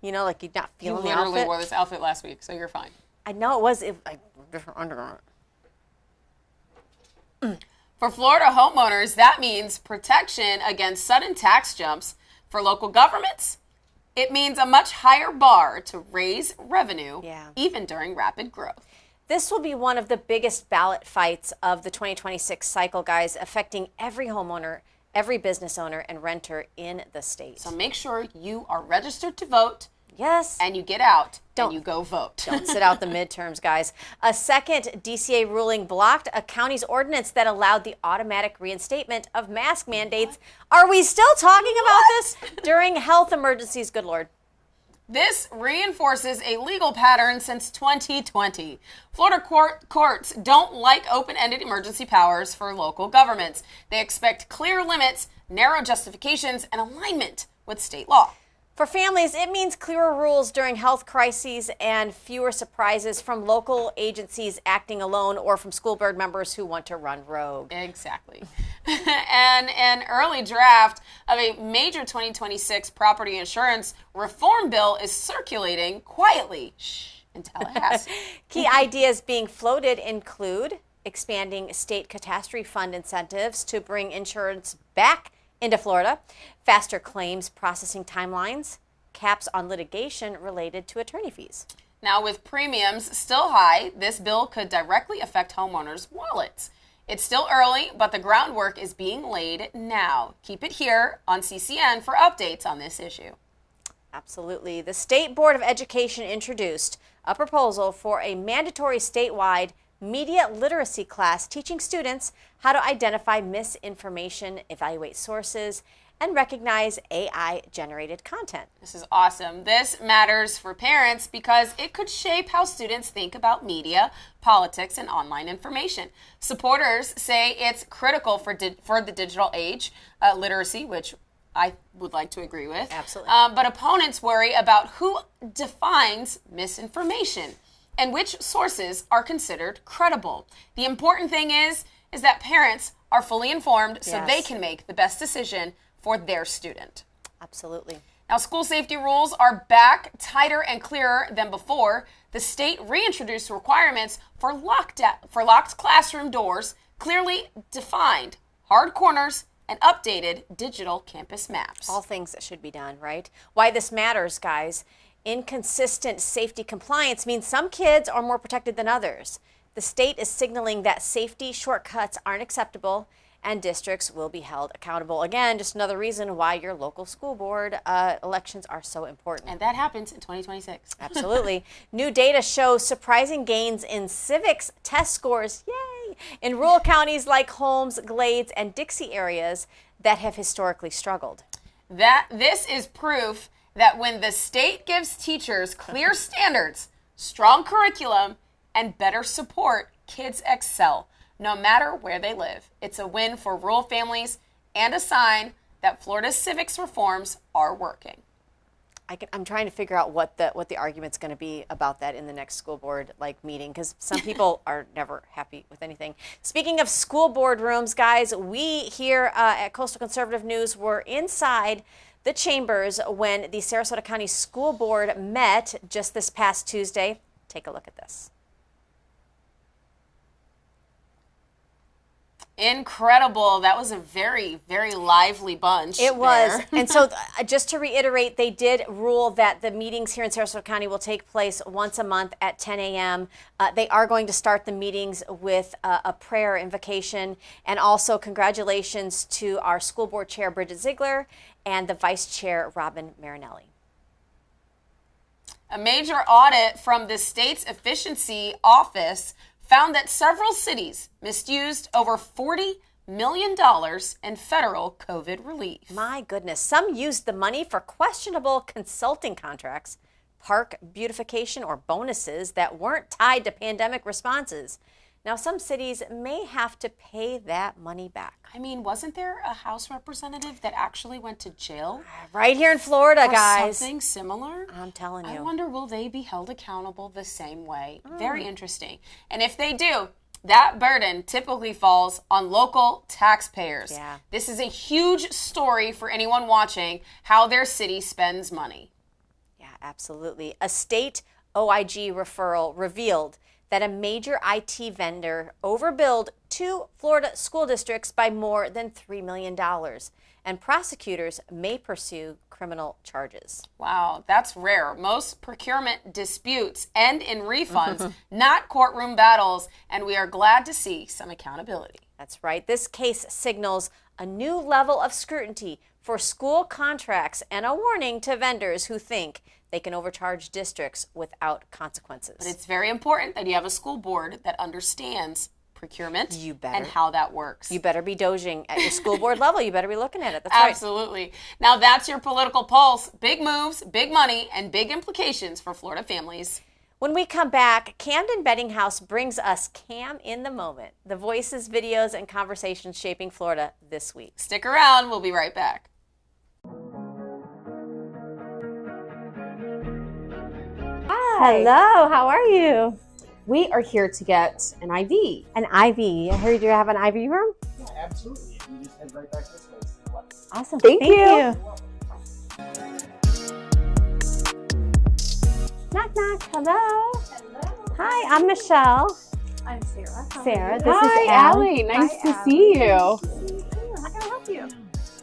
Speaker 1: You know, like you're not feeling the outfit?
Speaker 3: You literally wore this outfit last week, so you're fine.
Speaker 1: I know it was different undergarment.
Speaker 3: For Florida homeowners, that means protection against sudden tax jumps. For local governments, it means a much higher bar to raise revenue, even during rapid growth.
Speaker 1: This will be one of the biggest ballot fights of the 2026 cycle, guys, affecting every homeowner, every business owner, and renter in the state.
Speaker 3: So make sure you are registered to vote.
Speaker 1: Yes.
Speaker 3: And you get out and you go vote.
Speaker 1: Don't sit out the midterms, guys. A second DCA ruling blocked a county's ordinance that allowed the automatic reinstatement of mask mandates. Are we still talking about this during health emergencies? Good Lord.
Speaker 3: This reinforces a legal pattern since 2020. Florida courts don't like open-ended emergency powers for local governments. They expect clear limits, narrow justifications, and alignment with state law.
Speaker 1: For families, it means clearer rules during health crises and fewer surprises from local agencies acting alone or from school board members who want to run rogue.
Speaker 3: Exactly. And an early draft of a major 2026 property insurance reform bill is circulating quietly in Tallahassee.
Speaker 1: Key ideas being floated include expanding state catastrophe fund incentives to bring insurance back into Florida, faster claims processing timelines, caps on litigation related to attorney fees.
Speaker 3: Now, with premiums still high, this bill could directly affect homeowners' wallets. It's still early, but the groundwork is being laid now. Keep it here on CCN for updates on this issue.
Speaker 1: Absolutely. The State Board of Education introduced a proposal for a mandatory statewide media literacy class teaching students how to identify misinformation, evaluate sources, and recognize AI-generated content.
Speaker 3: This is awesome. This matters for parents because it could shape how students think about media, politics, and online information. Supporters say it's critical for the digital age, literacy, which I would like to agree with.
Speaker 1: Absolutely.
Speaker 3: But opponents worry about who defines misinformation and which sources are considered credible. The important thing is that parents are fully informed so they can make the best decision for their student.
Speaker 1: Absolutely.
Speaker 3: Now, school safety rules are back, tighter and clearer than before. The state reintroduced requirements for locked classroom doors, clearly defined, hard corners, and updated digital campus maps.
Speaker 1: All things that should be done, right? Why this matters, guys. Inconsistent safety compliance means some kids are more protected than others. The state is signaling that safety shortcuts aren't acceptable and districts will be held accountable. Again, just another reason why your local school board elections are so important.
Speaker 3: And that happens in 2026.
Speaker 1: Absolutely. New data shows surprising gains in civics test scores, yay, in rural counties like Holmes, Glades, and Dixie areas that have historically struggled.
Speaker 3: This is proof that when the state gives teachers clear standards, strong curriculum, and better support, kids excel, no matter where they live. It's a win for rural families and a sign that Florida's civics reforms are working.
Speaker 1: I'm trying to figure out what the argument's going to be about that in the next school board meeting, because some people are never happy with anything. Speaking of school board rooms, guys, we here at Coastal Conservative News were inside the chambers when the Sarasota County School Board met just this past Tuesday. Take a look at this.
Speaker 3: Incredible. That was a very, very lively bunch.
Speaker 1: It was. And so just to reiterate, they did rule that the meetings here in Sarasota County will take place once a month at 10 a.m. They are going to start the meetings with a prayer invocation. And also congratulations to our school board chair, Bridget Ziegler, and the vice chair, Robin Marinelli.
Speaker 3: A major audit from the state's efficiency office found that several cities misused over $40 million in federal COVID relief.
Speaker 1: My goodness. Some used the money for questionable consulting contracts, park beautification, or bonuses that weren't tied to pandemic responses. Now, some cities may have to pay that money back.
Speaker 3: I mean, wasn't there a House representative that actually went to jail?
Speaker 1: Right here in Florida, guys.
Speaker 3: Something similar?
Speaker 1: I'm telling you.
Speaker 3: I wonder, will they be held accountable the same way? Very interesting. And if they do, that burden typically falls on local taxpayers.
Speaker 1: Yeah.
Speaker 3: This is a huge story for anyone watching how their city spends money.
Speaker 1: Yeah, absolutely. A state OIG referral revealed that a major IT vendor overbilled 2 Florida school districts by more than $3 million, and prosecutors may pursue criminal charges.
Speaker 3: Wow, that's rare. Most procurement disputes end in refunds, not courtroom battles, and we are glad to see some accountability.
Speaker 1: That's right. This case signals a new level of scrutiny for school contracts and a warning to vendors who think they can overcharge districts without consequences.
Speaker 3: But it's very important that you have a school board that understands procurement and how that works.
Speaker 1: You better be doging at your school board level. You better be looking at it. That's right.
Speaker 3: Absolutely. Now that's your political pulse. Big moves, big money, and big implications for Florida families.
Speaker 1: When we come back, Camden Beddinghouse brings us Cam in the Moment, the voices, videos, and conversations shaping Florida this week.
Speaker 3: Stick around. We'll be right back.
Speaker 11: Hi.
Speaker 1: Hello, how are you?
Speaker 11: We are here to get an IV.
Speaker 1: An IV. I heard you have an IV room?
Speaker 12: Yeah, absolutely. You just head right back this way.
Speaker 1: Awesome.
Speaker 11: Thank you.
Speaker 1: Knock, knock. Hello. Hi, I'm Michelle.
Speaker 11: I'm Sarah.
Speaker 1: Sarah, this
Speaker 11: Hi,
Speaker 1: is Allie.
Speaker 11: Allie. Nice to see you.
Speaker 1: How can I help you?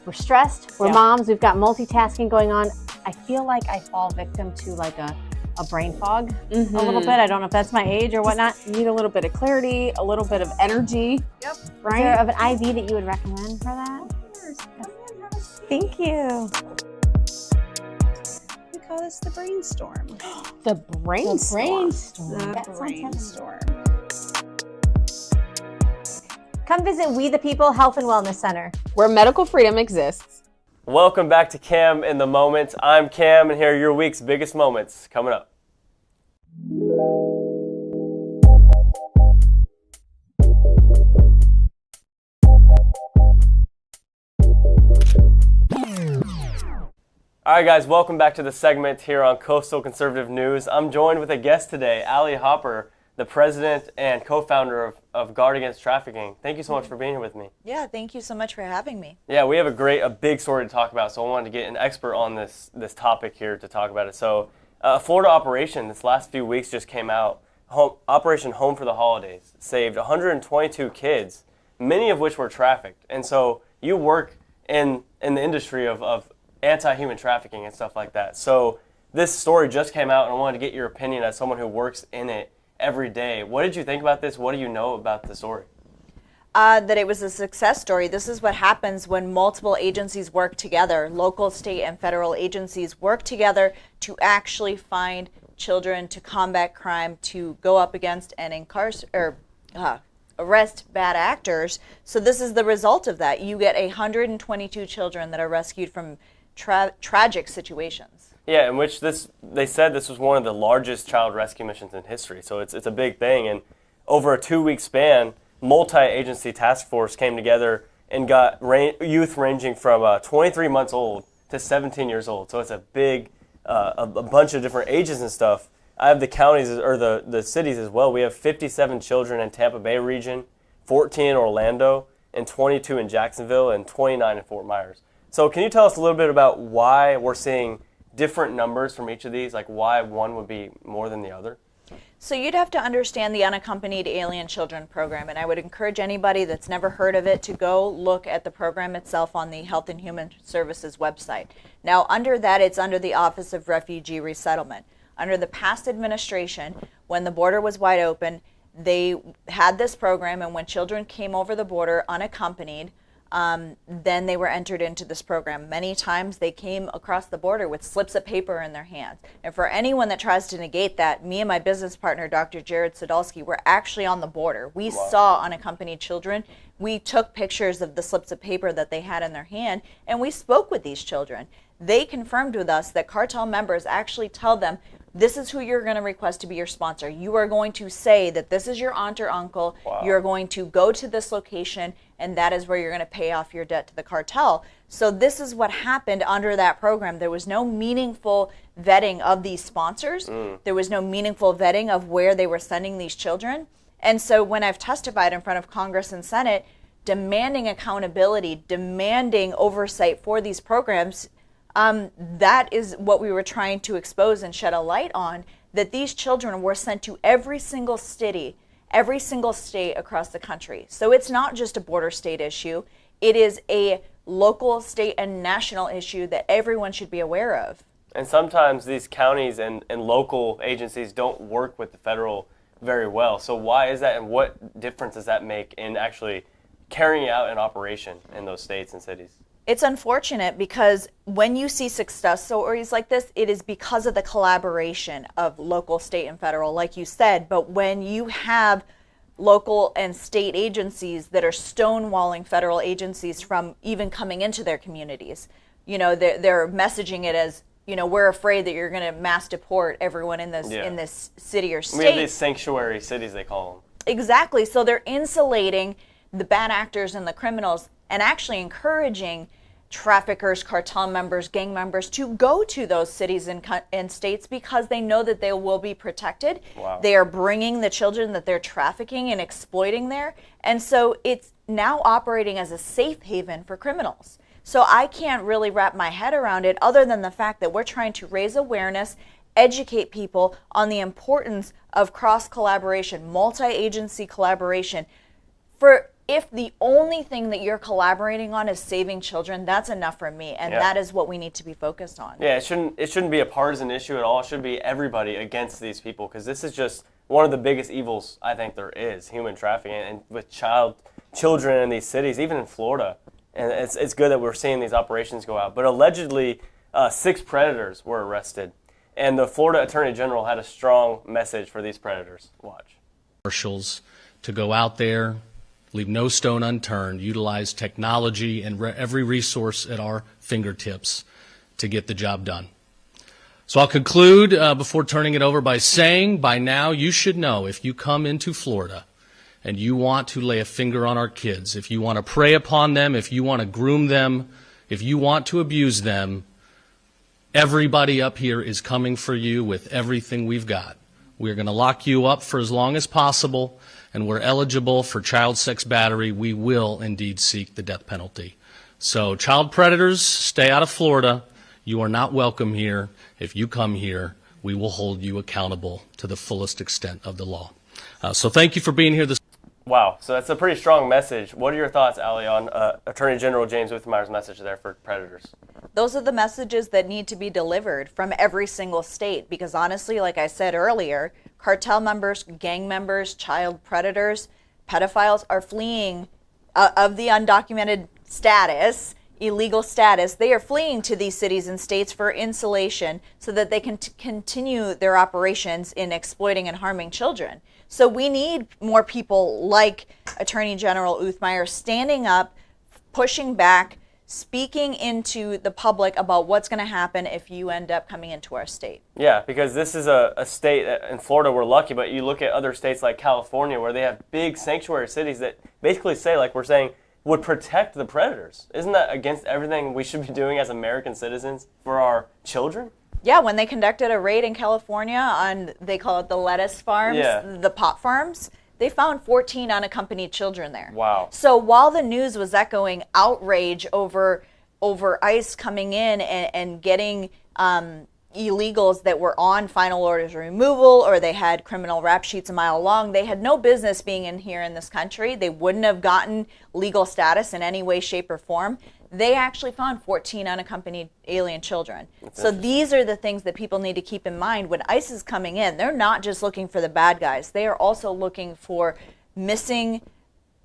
Speaker 1: We're stressed. We're moms. We've got multitasking going on. I feel like I fall victim to like a brain fog a little bit. I don't know if that's my age or whatnot.
Speaker 11: You need a little bit of clarity, a little bit of energy.
Speaker 1: Yep.
Speaker 11: Right?
Speaker 1: Is there of an IV that you would recommend for that? Thank you.
Speaker 13: We call this the brainstorm.
Speaker 11: The brainstorm.
Speaker 13: The brainstorm.
Speaker 1: Come visit We the People Health and Wellness Center,
Speaker 11: Where medical freedom exists.
Speaker 6: Welcome back to Cam in the Moment. I'm Cam, and here are your week's biggest moments coming up. All right, guys, welcome back to the segment here on Coastal Conservative News. I'm joined with a guest today, Allie Hopper, the president and co-founder of Guard Against Trafficking. Thank you so much for being here with me.
Speaker 14: Yeah, thank you so much for having me.
Speaker 6: Yeah, we have a big story to talk about, so I wanted to get an expert on this topic here to talk about it. So, Florida operation this last few weeks just came out. Operation Home for the Holidays saved 122 kids, many of which were trafficked. And so you work in the industry of anti-human trafficking and stuff like that. So this story just came out, and I wanted to get your opinion as someone who works in it every day. What did you think about this? What do you know about the story?
Speaker 14: That it was a success story. This is what happens when multiple agencies work together. Local, state, and federal agencies work together to actually find children, to combat crime, to go up against and arrest bad actors. So this is the result of that. You get 122 children that are rescued from tragic situations.
Speaker 6: Yeah, in which they said this was one of the largest child rescue missions in history. So it's a big thing. And over a 2-week span, multi-agency task force came together and got youth ranging from 23 months old to 17 years old. So it's a big, a bunch of different ages and stuff. I have the counties, or the cities as well. We have 57 children in Tampa Bay region, 14 in Orlando, and 22 in Jacksonville, and 29 in Fort Myers. So can you tell us a little bit about why we're seeing different numbers from each of these, like why one would be more than the other?
Speaker 14: So you'd have to understand the Unaccompanied Alien Children Program, and I would encourage anybody that's never heard of it to go look at the program itself on the Health and Human Services website. Now, under that, it's under the Office of Refugee Resettlement. Under the past administration, when the border was wide open, they had this program, and when children came over the border unaccompanied, then they were entered into this program. Many times they came across the border with slips of paper in their hands. And for anyone that tries to negate that, me and my business partner, Dr. Jared Sadolski, were actually on the border. We saw unaccompanied children. We took pictures of the slips of paper that they had in their hand, and we spoke with these children. They confirmed with us that cartel members actually tell them, this is who you're going to request to be your sponsor. You are going to say that this is your aunt or uncle. Wow. You're going to go to this location, and that is where you're going to pay off your debt to the cartel. So this is what happened under that program. There was no meaningful vetting of these sponsors. There was no meaningful vetting of where they were sending these children. And so when I've testified in front of Congress and Senate, demanding accountability, demanding oversight for these programs, that is what we were trying to expose and shed a light on, that these children were sent to every single state across the country. So it's not just a border state issue. It is a local, state, and national issue that everyone should be aware of.
Speaker 6: And sometimes these counties and local agencies don't work with the federal very well. So why is that, and what difference does that make in actually carrying out an operation in those states and cities?
Speaker 14: It's unfortunate because when you see success stories like this, it is because of the collaboration of local, state, and federal, like you said. But when you have local and state agencies that are stonewalling federal agencies from even coming into their communities, you know, they're messaging it as, you know, we're afraid that you're going to mass deport everyone in this city or state.
Speaker 6: We have these sanctuary cities, they call them.
Speaker 14: Exactly. So they're insulating the bad actors and the criminals, and actually encouraging traffickers, cartel members, gang members to go to those cities and states because they know that they will be protected. Wow. They are bringing the children that they're trafficking and exploiting there. And so it's now operating as a safe haven for criminals. So I can't really wrap my head around it other than the fact that we're trying to raise awareness, educate people on the importance of cross-collaboration, multi-agency collaboration. For if the only thing that you're collaborating on is saving children, that's enough for me, and that is what we need to be focused on.
Speaker 6: Yeah, it shouldn't be a partisan issue at all. It should be everybody against these people, because this is just one of the biggest evils I think there is, human trafficking, and with children in these cities, even in Florida. And it's good that we're seeing these operations go out. But allegedly, 6 predators were arrested, and the Florida Attorney General had a strong message for these predators. Watch.
Speaker 15: Marshals to go out there, leave no stone unturned, utilize technology and every resource at our fingertips to get the job done. So I'll conclude before turning it over by saying, by now you should know, if you come into Florida and you want to lay a finger on our kids, if you want to prey upon them, if you want to groom them, if you want to abuse them, everybody up here is coming for you with everything we've got. We're going to lock you up for as long as possible, and we're eligible for child sex battery. We will indeed seek the death penalty. So child predators, stay out of Florida. You are not welcome here. If you come here, we will hold you accountable to the fullest extent of the law. So thank you for being here this
Speaker 6: Wow, so that's a pretty strong message. What are your thoughts, Ali, on Attorney General James Withmeyer's message there for predators?
Speaker 14: Those are the messages that need to be delivered from every single state, because honestly, like I said earlier, cartel members, gang members, child predators, pedophiles are fleeing of the undocumented status, illegal status. They are fleeing to these cities and states for insulation so that they can continue their operations in exploiting and harming children. So we need more people like Attorney General Withmeyer standing up, pushing back, speaking into the public about what's going to happen if you end up coming into our state.
Speaker 6: Yeah, because this is a state, in Florida we're lucky, but you look at other states like California where they have big sanctuary cities that basically say, like we're saying, would protect the predators. Isn't that against everything we should be doing as American citizens for our children?
Speaker 14: Yeah, when they conducted a raid in California on, they call it the lettuce farms, the pot farms, they found 14 unaccompanied children there.
Speaker 6: Wow.
Speaker 14: So while the news was echoing outrage over ICE coming in and getting illegals that were on final orders of removal, or they had criminal rap sheets a mile long, they had no business being in here in this country. They wouldn't have gotten legal status in any way, shape, or form. They actually found 14 unaccompanied alien children. So these are the things that people need to keep in mind. When ICE is coming in, they're not just looking for the bad guys. They are also looking for missing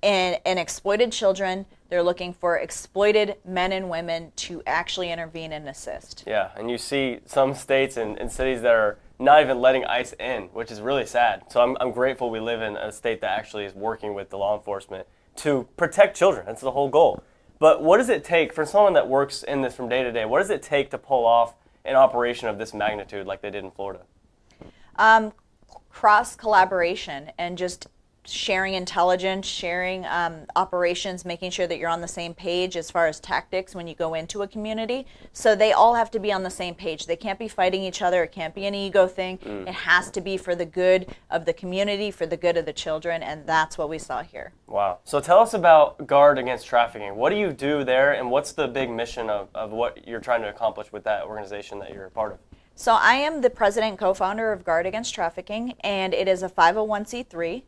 Speaker 14: and exploited children. They're looking for exploited men and women to actually intervene and assist.
Speaker 6: Yeah, and you see some states and cities that are not even letting ICE in, which is really sad. So I'm grateful we live in a state that actually is working with the law enforcement to protect children. That's the whole goal. But what does it take for someone that works in this from day to day? What does it take to pull off an operation of this magnitude like they did in Florida?
Speaker 14: Cross collaboration and just sharing intelligence, sharing operations, making sure that you're on the same page as far as tactics when you go into a community. So they all have to be on the same page. They can't be fighting each other. It can't be an ego thing. It has to be for the good of the community, for the good of the children, and that's what we saw here.
Speaker 6: Wow. So tell us about Guard Against Trafficking. What do you do there, and what's the big mission of what you're trying to accomplish with that organization that you're a part of?
Speaker 14: So I am the president and co-founder of Guard Against Trafficking, and it is a 501c3.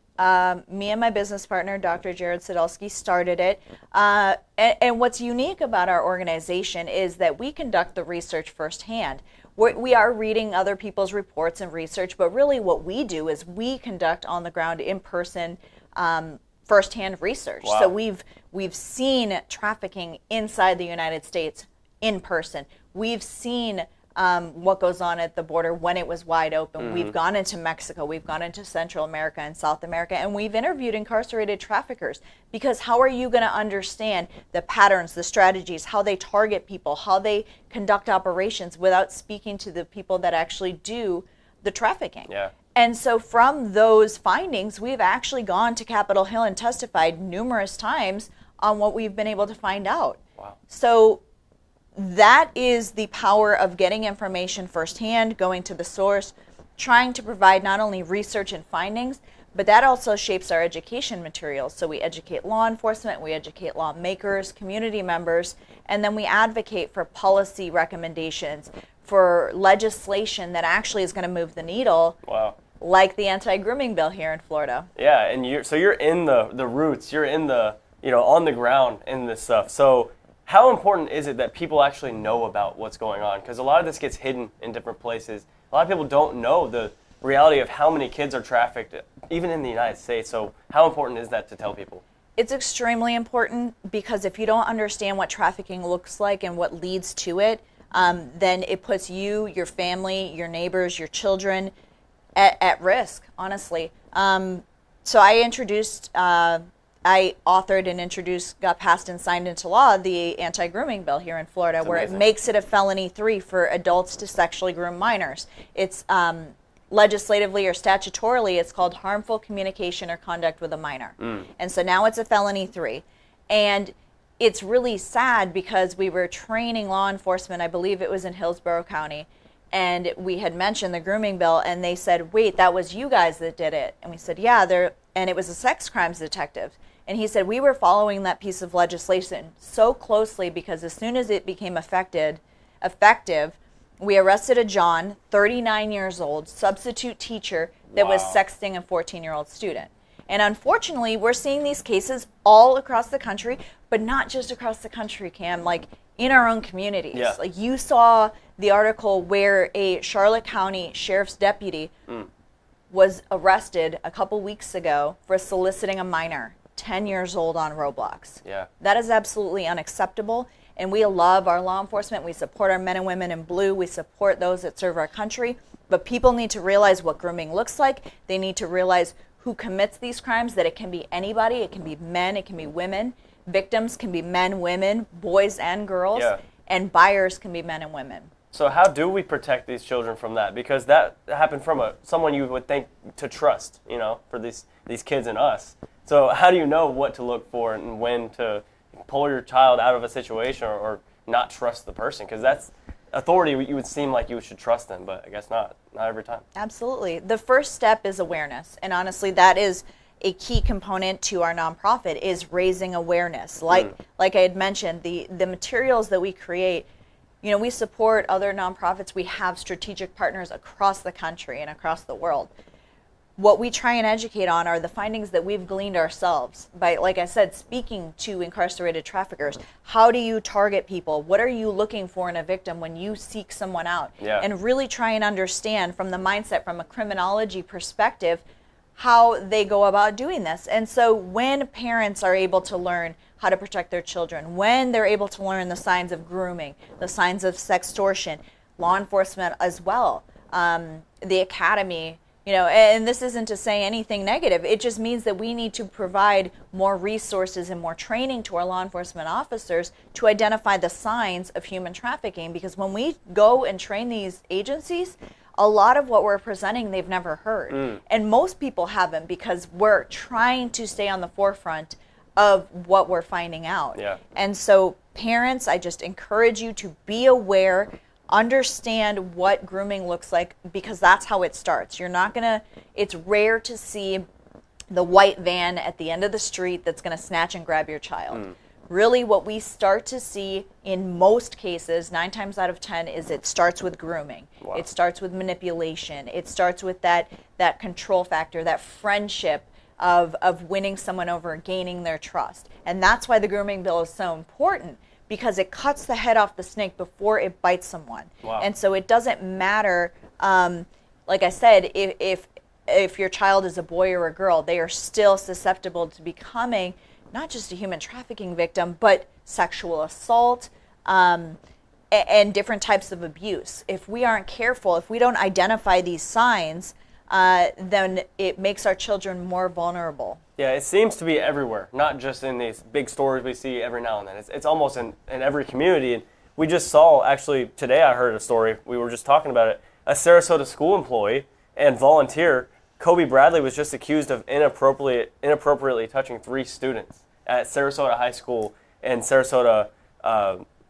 Speaker 14: Me and my business partner, Dr. Jared Sadelsky, started it. And what's unique about our organization is that we conduct the research firsthand. We are reading other people's reports and research, but really what we do is we conduct on the ground, in-person, firsthand research.
Speaker 6: Wow.
Speaker 14: So we've seen trafficking inside the United States in person. We've seen what goes on at the border when it was wide open. We've gone into Mexico, we've gone into Central America and South America, and we've interviewed incarcerated traffickers, because how are you going to understand the patterns, the strategies, how they target people, how they conduct operations without speaking to the people that actually do the trafficking?
Speaker 6: Yeah.
Speaker 14: And so from those findings, we've actually gone to Capitol Hill and testified numerous times on what we've been able to find out.
Speaker 6: Wow.
Speaker 14: So that is the power of getting information firsthand, going to the source, trying to provide not only research and findings, but that also shapes our education materials. So we educate law enforcement, we educate lawmakers, community members, and then we advocate for policy recommendations, for legislation that actually is going to move the needle.
Speaker 6: Wow.
Speaker 14: Like the anti-grooming bill here in Florida.
Speaker 6: Yeah, and you're in the roots, you're in the on the ground in this stuff. So how important is it that people actually know about what's going on? Because a lot of this gets hidden in different places. A lot of people don't know the reality of how many kids are trafficked, even in the United States. So how important is that to tell people?
Speaker 14: It's extremely important, because if you don't understand what trafficking looks like and what leads to it, then it puts you, your family, your neighbors, your children at risk, honestly. So I authored and introduced, got passed and signed into law, the anti-grooming bill here in Florida. That's where amazing. It makes it a felony 3 for adults to sexually groom minors. It's legislatively or statutorily, it's called harmful communication or conduct with a minor. And so now it's a felony 3. And it's really sad, because we were training law enforcement, I believe it was in Hillsborough County, and we had mentioned the grooming bill, and they said, wait, that was you guys that did it. And we said, yeah, and it was a sex crimes detective. And he said, we were following that piece of legislation so closely, because as soon as it became effective, we arrested a John, 39 years old, substitute teacher that was sexting a 14-year-old student. And unfortunately, we're seeing these cases all across the country, but not just across the country, Cam, like in our own communities.
Speaker 6: Yeah.
Speaker 14: Like you saw the article where a Charlotte County sheriff's deputy was arrested a couple weeks ago for soliciting a minor, 10 years old, on Roblox.
Speaker 6: Yeah.
Speaker 14: That is absolutely unacceptable. And we love our law enforcement. We support our men and women in blue. We support those that serve our country. But people need to realize what grooming looks like. They need to realize who commits these crimes, that it can be anybody. It can be men. It can be women. Victims can be men, women, boys, and girls.
Speaker 6: Yeah.
Speaker 14: And buyers can be men and women.
Speaker 6: So how do we protect these children from that? Because that happened from someone you would think to trust, for these kids and us. So how do you know what to look for and when to pull your child out of a situation or not trust the person? Because that's authority. You would seem like you should trust them, but I guess not every time.
Speaker 14: Absolutely. The first step is awareness. And honestly, that is a key component to our nonprofit, is raising awareness. Like I had mentioned, the materials that we create, we support other nonprofits. We have strategic partners across the country and across the world. What we try and educate on are the findings that we've gleaned ourselves by, like I said, speaking to incarcerated traffickers. How do you target people? What are you looking for in a victim when you seek someone out?
Speaker 6: Yeah.
Speaker 14: And really try and understand from the mindset, from a criminology perspective, how they go about doing this. And so when parents are able to learn how to protect their children, when they're able to learn the signs of grooming, the signs of sextortion, law enforcement as well, the academy, and this isn't to say anything negative. It just means that we need to provide more resources and more training to our law enforcement officers to identify the signs of human trafficking, because when we go and train these agencies, a lot of what we're presenting they've never heard. And most people haven't, because we're trying to stay on the forefront of what we're finding out.
Speaker 6: Yeah.
Speaker 14: And so parents, I just encourage you to be aware, understand what grooming looks like, because that's how it starts. It's rare to see the white van at the end of the street that's going to snatch and grab your child. Really, what we start to see in most cases, 9 times out of 10, is it starts with grooming.
Speaker 6: Wow.
Speaker 14: It starts with manipulation. It starts with that control factor, that friendship of winning someone over, gaining their trust. And that's why the grooming bill is so important, because it cuts the head off the snake before it bites someone.
Speaker 6: Wow.
Speaker 14: And so it doesn't matter, like I said, if your child is a boy or a girl, they are still susceptible to becoming not just a human trafficking victim, but sexual assault and different types of abuse. If we aren't careful, if we don't identify these signs, then it makes our children more vulnerable.
Speaker 6: Yeah, it seems to be everywhere, not just in these big stories we see every now and then. It's almost in every community. And we just saw, actually, today I heard a story, we were just talking about it, a Sarasota school employee and volunteer, Kobe Bradley, was just accused of inappropriately touching 3 students at Sarasota High School and Sarasota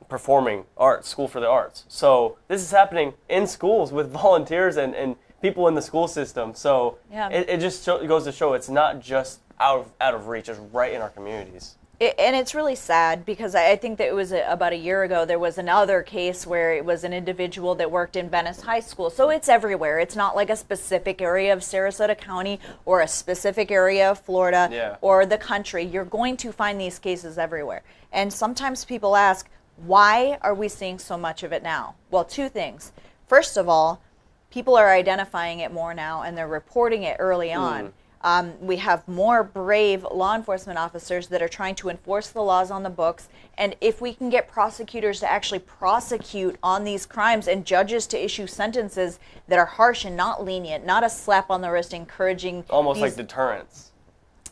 Speaker 6: Performing Arts, School for the Arts. So this is happening in schools with volunteers and people in the school system. So
Speaker 14: yeah.
Speaker 6: it just goes to show it's not just out of reach, it's right in our communities.
Speaker 14: And it's really sad because I think that it was about a year ago, there was another case where it was an individual that worked in Venice High School. So it's everywhere. It's not like a specific area of Sarasota County or a specific area of Florida or the country. You're going to find these cases everywhere. And sometimes people ask, why are we seeing so much of it now? Well, two things. First of all, people are identifying it more now and they're reporting it early on. We have more brave law enforcement officers that are trying to enforce the laws on the books. And if we can get prosecutors to actually prosecute on these crimes and judges to issue sentences that are harsh and not lenient, not a slap on the wrist encouraging.
Speaker 6: Almost like deterrence.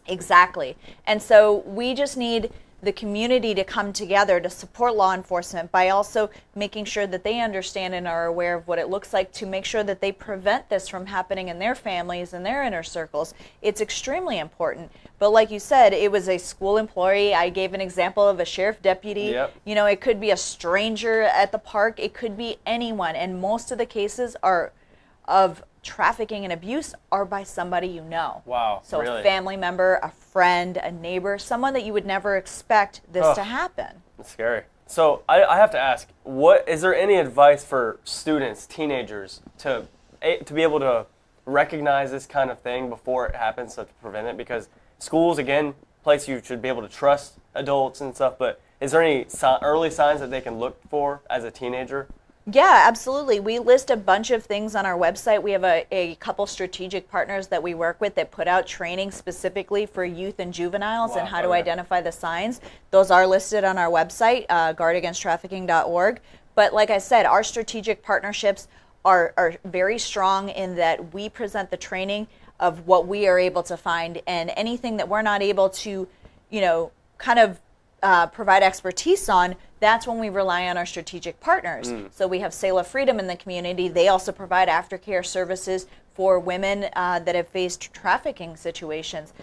Speaker 14: Exactly. And so we just need the community to come together to support law enforcement by also making sure that they understand and are aware of what it looks like to make sure that they prevent this from happening in their families and their inner circles. It's extremely important. But like you said, it was a school employee. I gave an example of a sheriff deputy. You know, it could be a stranger at the park. It could be anyone. And most of the cases are of trafficking and abuse are by somebody you know.
Speaker 6: Wow,
Speaker 14: so
Speaker 6: really?
Speaker 14: A family member, a friend, a neighbor, someone that you would never expect this to happen.
Speaker 6: It's scary. So I have to ask, what is there any advice for students, teenagers, to be able to recognize this kind of thing before it happens, so to prevent it? Because schools, again, place you should be able to trust adults and stuff, but is there any early signs that they can look for as a teenager?
Speaker 14: Yeah, absolutely. We list a bunch of things on our website. We have a couple strategic partners that we work with that put out training specifically for youth and juveniles and how to identify the signs. Those are listed on our website, guardagainsttrafficking.org. But like I said, our strategic partnerships are very strong in that we present the training of what we are able to find, and anything that we're not able to, you know, kind of provide expertise on, that's when we rely on our strategic partners. So we have Sail of Freedom in the community. They also provide aftercare services for women that have faced trafficking situations.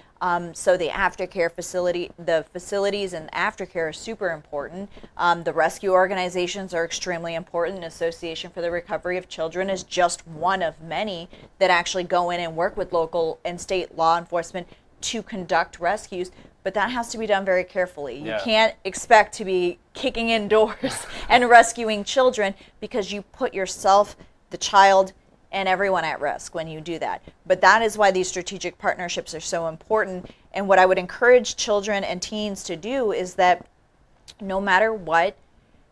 Speaker 14: So the aftercare facility, the facilities and aftercare are super important. The rescue organizations are extremely important. Association for the Recovery of Children is just one of many that actually go in and work with local and state law enforcement to conduct rescues. But that has to be done very carefully. You can't expect to be kicking in doors and rescuing children, because you put yourself, the child, and everyone at risk when you do that. But that is why these strategic partnerships are so important. And what I would encourage children and teens to do is that no matter what,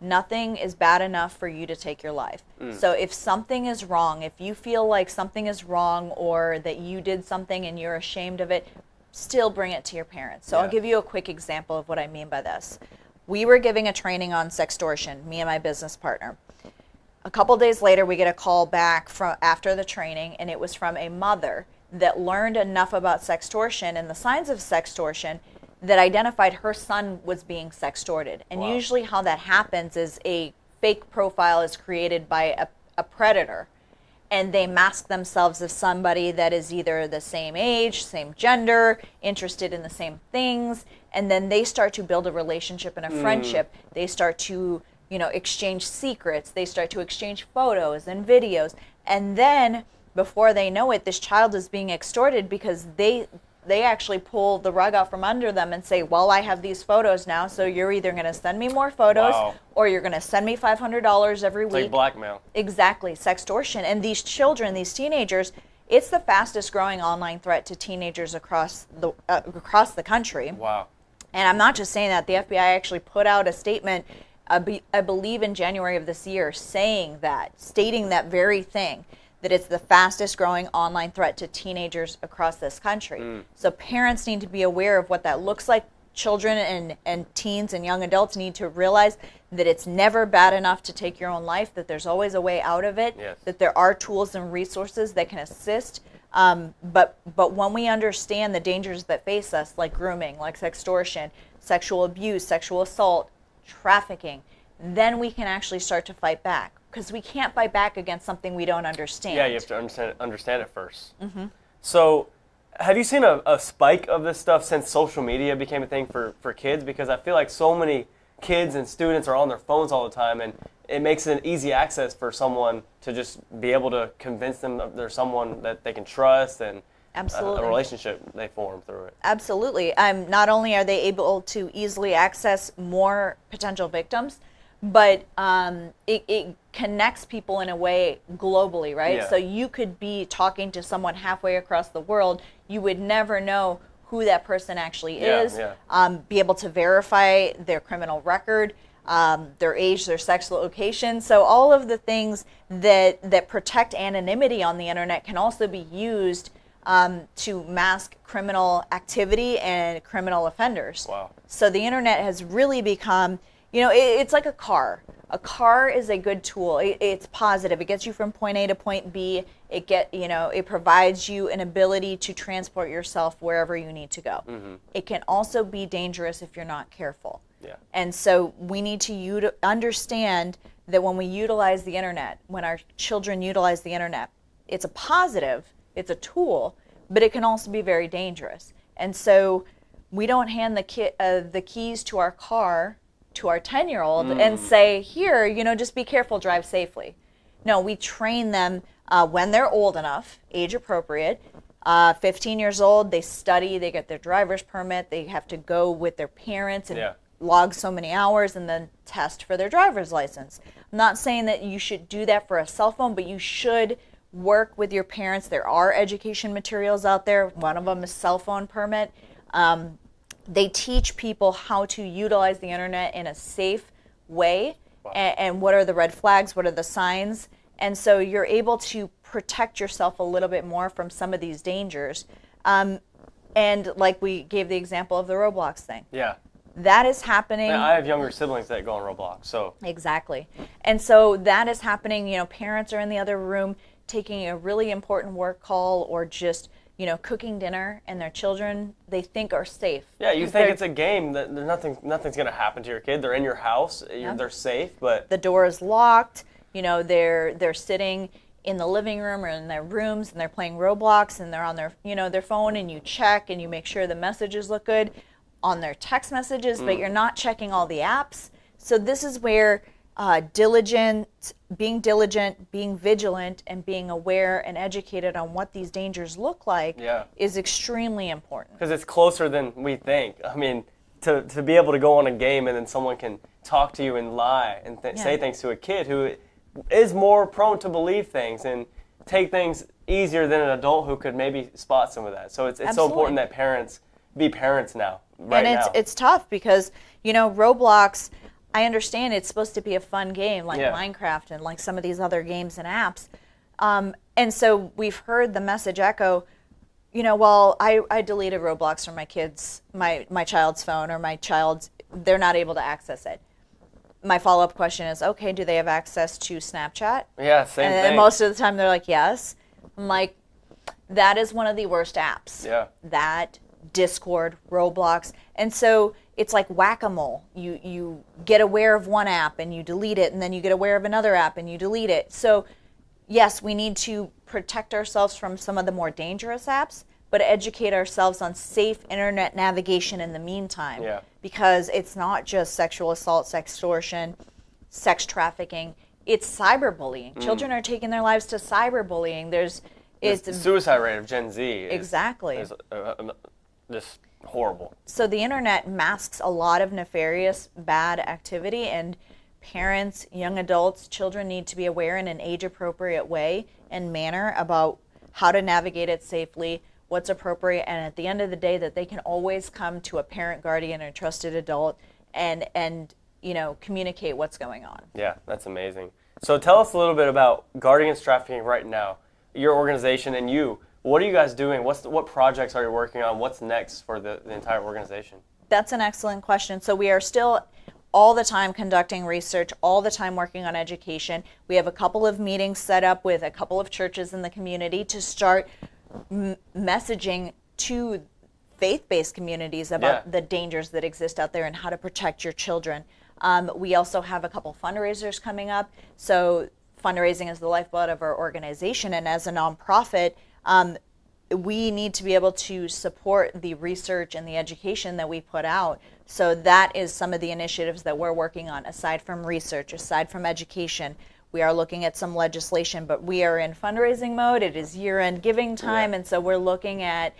Speaker 14: nothing is bad enough for you to take your life. So if something is wrong, if you feel like something is wrong or that you did something and you're ashamed of it, still bring it to your parents. So I'll give you a quick example of what I mean by this. We were giving a training on sextortion, me and my business partner. A couple days later, we get a call back from after the training, and it was from a mother that learned enough about sextortion and the signs of sextortion that identified her son was being sextorted. And usually how that happens is a fake profile is created by a predator, and they mask themselves as somebody that is either the same age, same gender, interested in the same things, and then they start to build a relationship and a friendship. They start to, you know, exchange secrets. They start to exchange photos and videos, and then before they know it, this child is being extorted because they actually pull the rug out from under them and say, well, I have these photos now, so you're either going to send me more photos or you're going to send me $500 every week.
Speaker 6: Like blackmail.
Speaker 14: Exactly, sextortion. And these children, these teenagers, it's the fastest growing online threat to teenagers across the country.
Speaker 6: Wow.
Speaker 14: And I'm not just saying that. The FBI actually put out a statement, I believe in January of this year, stating that very thing, that it's the fastest growing online threat to teenagers across this country. So parents need to be aware of what that looks like. Children and teens and young adults need to realize that it's never bad enough to take your own life, that there's always a way out of it, that there are tools and resources that can assist. But when we understand the dangers that face us, like grooming, like sextortion, sexual abuse, sexual assault, trafficking, then we can actually start to fight back. Because we can't fight back against something we don't understand.
Speaker 6: Yeah, you have to understand it first. So have you seen a spike of this stuff since social media became a thing for kids? Because I feel like so many kids and students are on their phones all the time, and it makes it an easy access for someone to just be able to convince them that there's someone that they can trust and
Speaker 14: Absolutely.
Speaker 6: a relationship they form through it.
Speaker 14: Absolutely. Not only are they able to easily access more potential victims, but it connects people in a way globally, right?
Speaker 6: Yeah.
Speaker 14: So you could be talking to someone halfway across the world. You would never know who that person actually is, be able to verify their criminal record, their age, their sex, location. So all of the things that protect anonymity on the internet can also be used to mask criminal activity and criminal offenders.
Speaker 6: Wow.
Speaker 14: So the internet has really become, it's like a car. A car is a good tool. It's positive. It gets you from point A to point B. It provides you an ability to transport yourself wherever you need to go.
Speaker 6: Mm-hmm.
Speaker 14: It can also be dangerous if you're not careful.
Speaker 6: Yeah.
Speaker 14: And so we need to understand that when we utilize the internet, when our children utilize the internet, it's a positive, it's a tool, but it can also be very dangerous. And so we don't hand the keys to our car to our 10-year-old and say, here, just be careful, drive safely. No, we train them when they're old enough, age appropriate. 15 years old, they study, they get their driver's permit, they have to go with their parents and log so many hours and then test for their driver's license. I'm not saying that you should do that for a cell phone, but you should work with your parents. There are education materials out there. One of them is cell phone permit. They teach people how to utilize the internet in a safe way. Wow. And what are the red flags, what are the signs. And so you're able to protect yourself a little bit more from some of these dangers. And like we gave the example of the Roblox thing.
Speaker 6: Yeah.
Speaker 14: That is happening.
Speaker 6: Yeah, I have younger siblings that go on Roblox, so.
Speaker 14: Exactly. And so that is happening. Parents are in the other room taking a really important work call or just cooking dinner, and their children they think are safe.
Speaker 6: Yeah, you think it's a game that nothing's going to happen to your kid. They're in your house, they're safe, but
Speaker 14: the door is locked. They're sitting in the living room or in their rooms, and they're playing Roblox, and they're on their their phone, and you check and you make sure the messages look good on their text messages, but you're not checking all the apps. So this is where being diligent, being vigilant, and being aware and educated on what these dangers look like is extremely important.
Speaker 6: Because it's closer than we think. I mean, to be able to go on a game and then someone can talk to you and lie and say things to a kid who is more prone to believe things and take things easier than an adult who could maybe spot some of that. So it's so important that parents be parents now, right now.
Speaker 14: And it's tough because, Roblox, I understand it's supposed to be a fun game like Minecraft and like some of these other games and apps. And so we've heard the message echo, well, I deleted Roblox from my child's phone or they're not able to access it. My follow-up question is, okay, do they have access to Snapchat?
Speaker 6: Yeah, same thing.
Speaker 14: And most of the time they're like, yes. I'm like, that is one of the worst apps.
Speaker 6: Yeah.
Speaker 14: That, Discord, Roblox. And so it's like whack-a-mole. You get aware of one app and you delete it, and then you get aware of another app and you delete it. So yes, we need to protect ourselves from some of the more dangerous apps, but educate ourselves on safe internet navigation in the meantime.
Speaker 6: Yeah. Because
Speaker 14: it's not just sexual assault, sextortion, sex trafficking. It's cyberbullying. Children are taking their lives to cyberbullying.
Speaker 6: The suicide rate of Gen Z
Speaker 14: exactly.
Speaker 6: is just horrible.
Speaker 14: So the internet masks a lot of nefarious, bad activity, and parents, young adults, children need to be aware in an age-appropriate way and manner about how to navigate it safely, what's appropriate, and at the end of the day that they can always come to a parent, guardian, or trusted adult and communicate what's going on.
Speaker 6: Yeah, that's amazing. So tell us a little bit about Guarding Against Trafficking right now, your organization and you. What are you guys doing? What projects are you working on? What's next for the entire organization?
Speaker 14: That's an excellent question. So we are still all the time conducting research, all the time working on education. We have a couple of meetings set up with a couple of churches in the community to start messaging to faith-based communities about the dangers that exist out there and how to protect your children. We also have a couple fundraisers coming up. So fundraising is the lifeblood of our organization, and as a nonprofit, we need to be able to support the research and the education that we put out. So that is some of the initiatives that we're working on. Aside from research, aside from education, We are looking at some legislation, but we are in fundraising mode. It is year-end giving time, and so we're looking at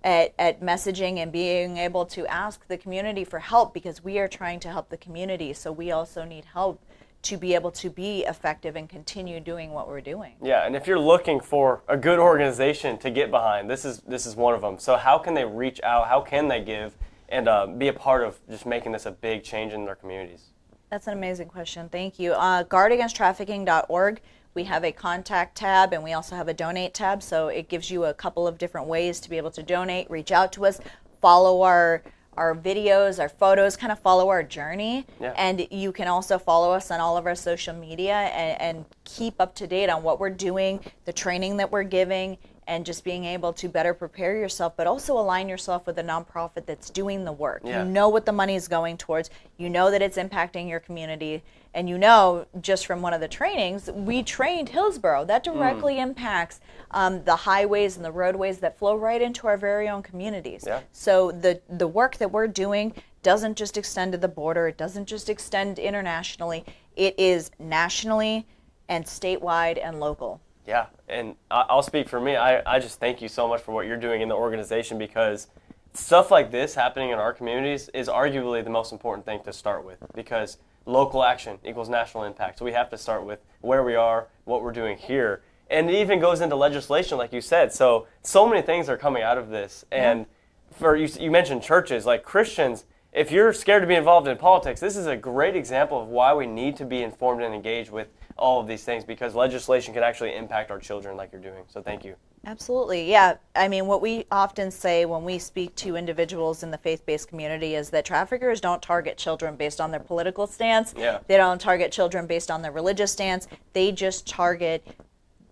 Speaker 14: messaging and being able to ask the community for help, because we are trying to help the community. So we also need help to be able to be effective and continue doing what we're doing.
Speaker 6: Yeah, and if you're looking for a good organization to get behind, this is one of them. So how can they reach out? How can they give and be a part of just making this a big change in their communities?
Speaker 14: That's an amazing question. Thank you. Guardagainsttrafficking.org. We have a contact tab, and we also have a donate tab. So it gives you a couple of different ways to be able to donate, reach out to us, follow our videos, our photos, kind of follow our journey.
Speaker 6: Yeah.
Speaker 14: And you can also follow us on all of our social media and keep up to date on what we're doing, the training that we're giving, and just being able to better prepare yourself, but also align yourself with a nonprofit that's doing the work.
Speaker 6: Yeah.
Speaker 14: You know what the money is going towards. You know that it's impacting your community. And you know, just from one of the trainings, we trained Hillsborough. That directly impacts the highways and the roadways that flow right into our very own communities.
Speaker 6: Yeah.
Speaker 14: So the work that we're doing doesn't just extend to the border. It doesn't just extend internationally. It is nationally and statewide and local.
Speaker 6: Yeah, and I'll speak for me. I just thank you so much for what you're doing in the organization, because stuff like this happening in our communities is arguably the most important thing to start with, because local action equals national impact. So we have to start with where we are, what we're doing here. And it even goes into legislation, like you said. So many things are coming out of this. And for you mentioned churches, like Christians, if you're scared to be involved in politics, this is a great example of why we need to be informed and engaged with all of these things, because legislation can actually impact our children like you're doing. So thank you.
Speaker 14: Absolutely, yeah. I mean, what we often say when we speak to individuals in the faith-based community is that traffickers don't target children based on their political stance.
Speaker 6: Yeah.
Speaker 14: They don't target children based on their religious stance. They just target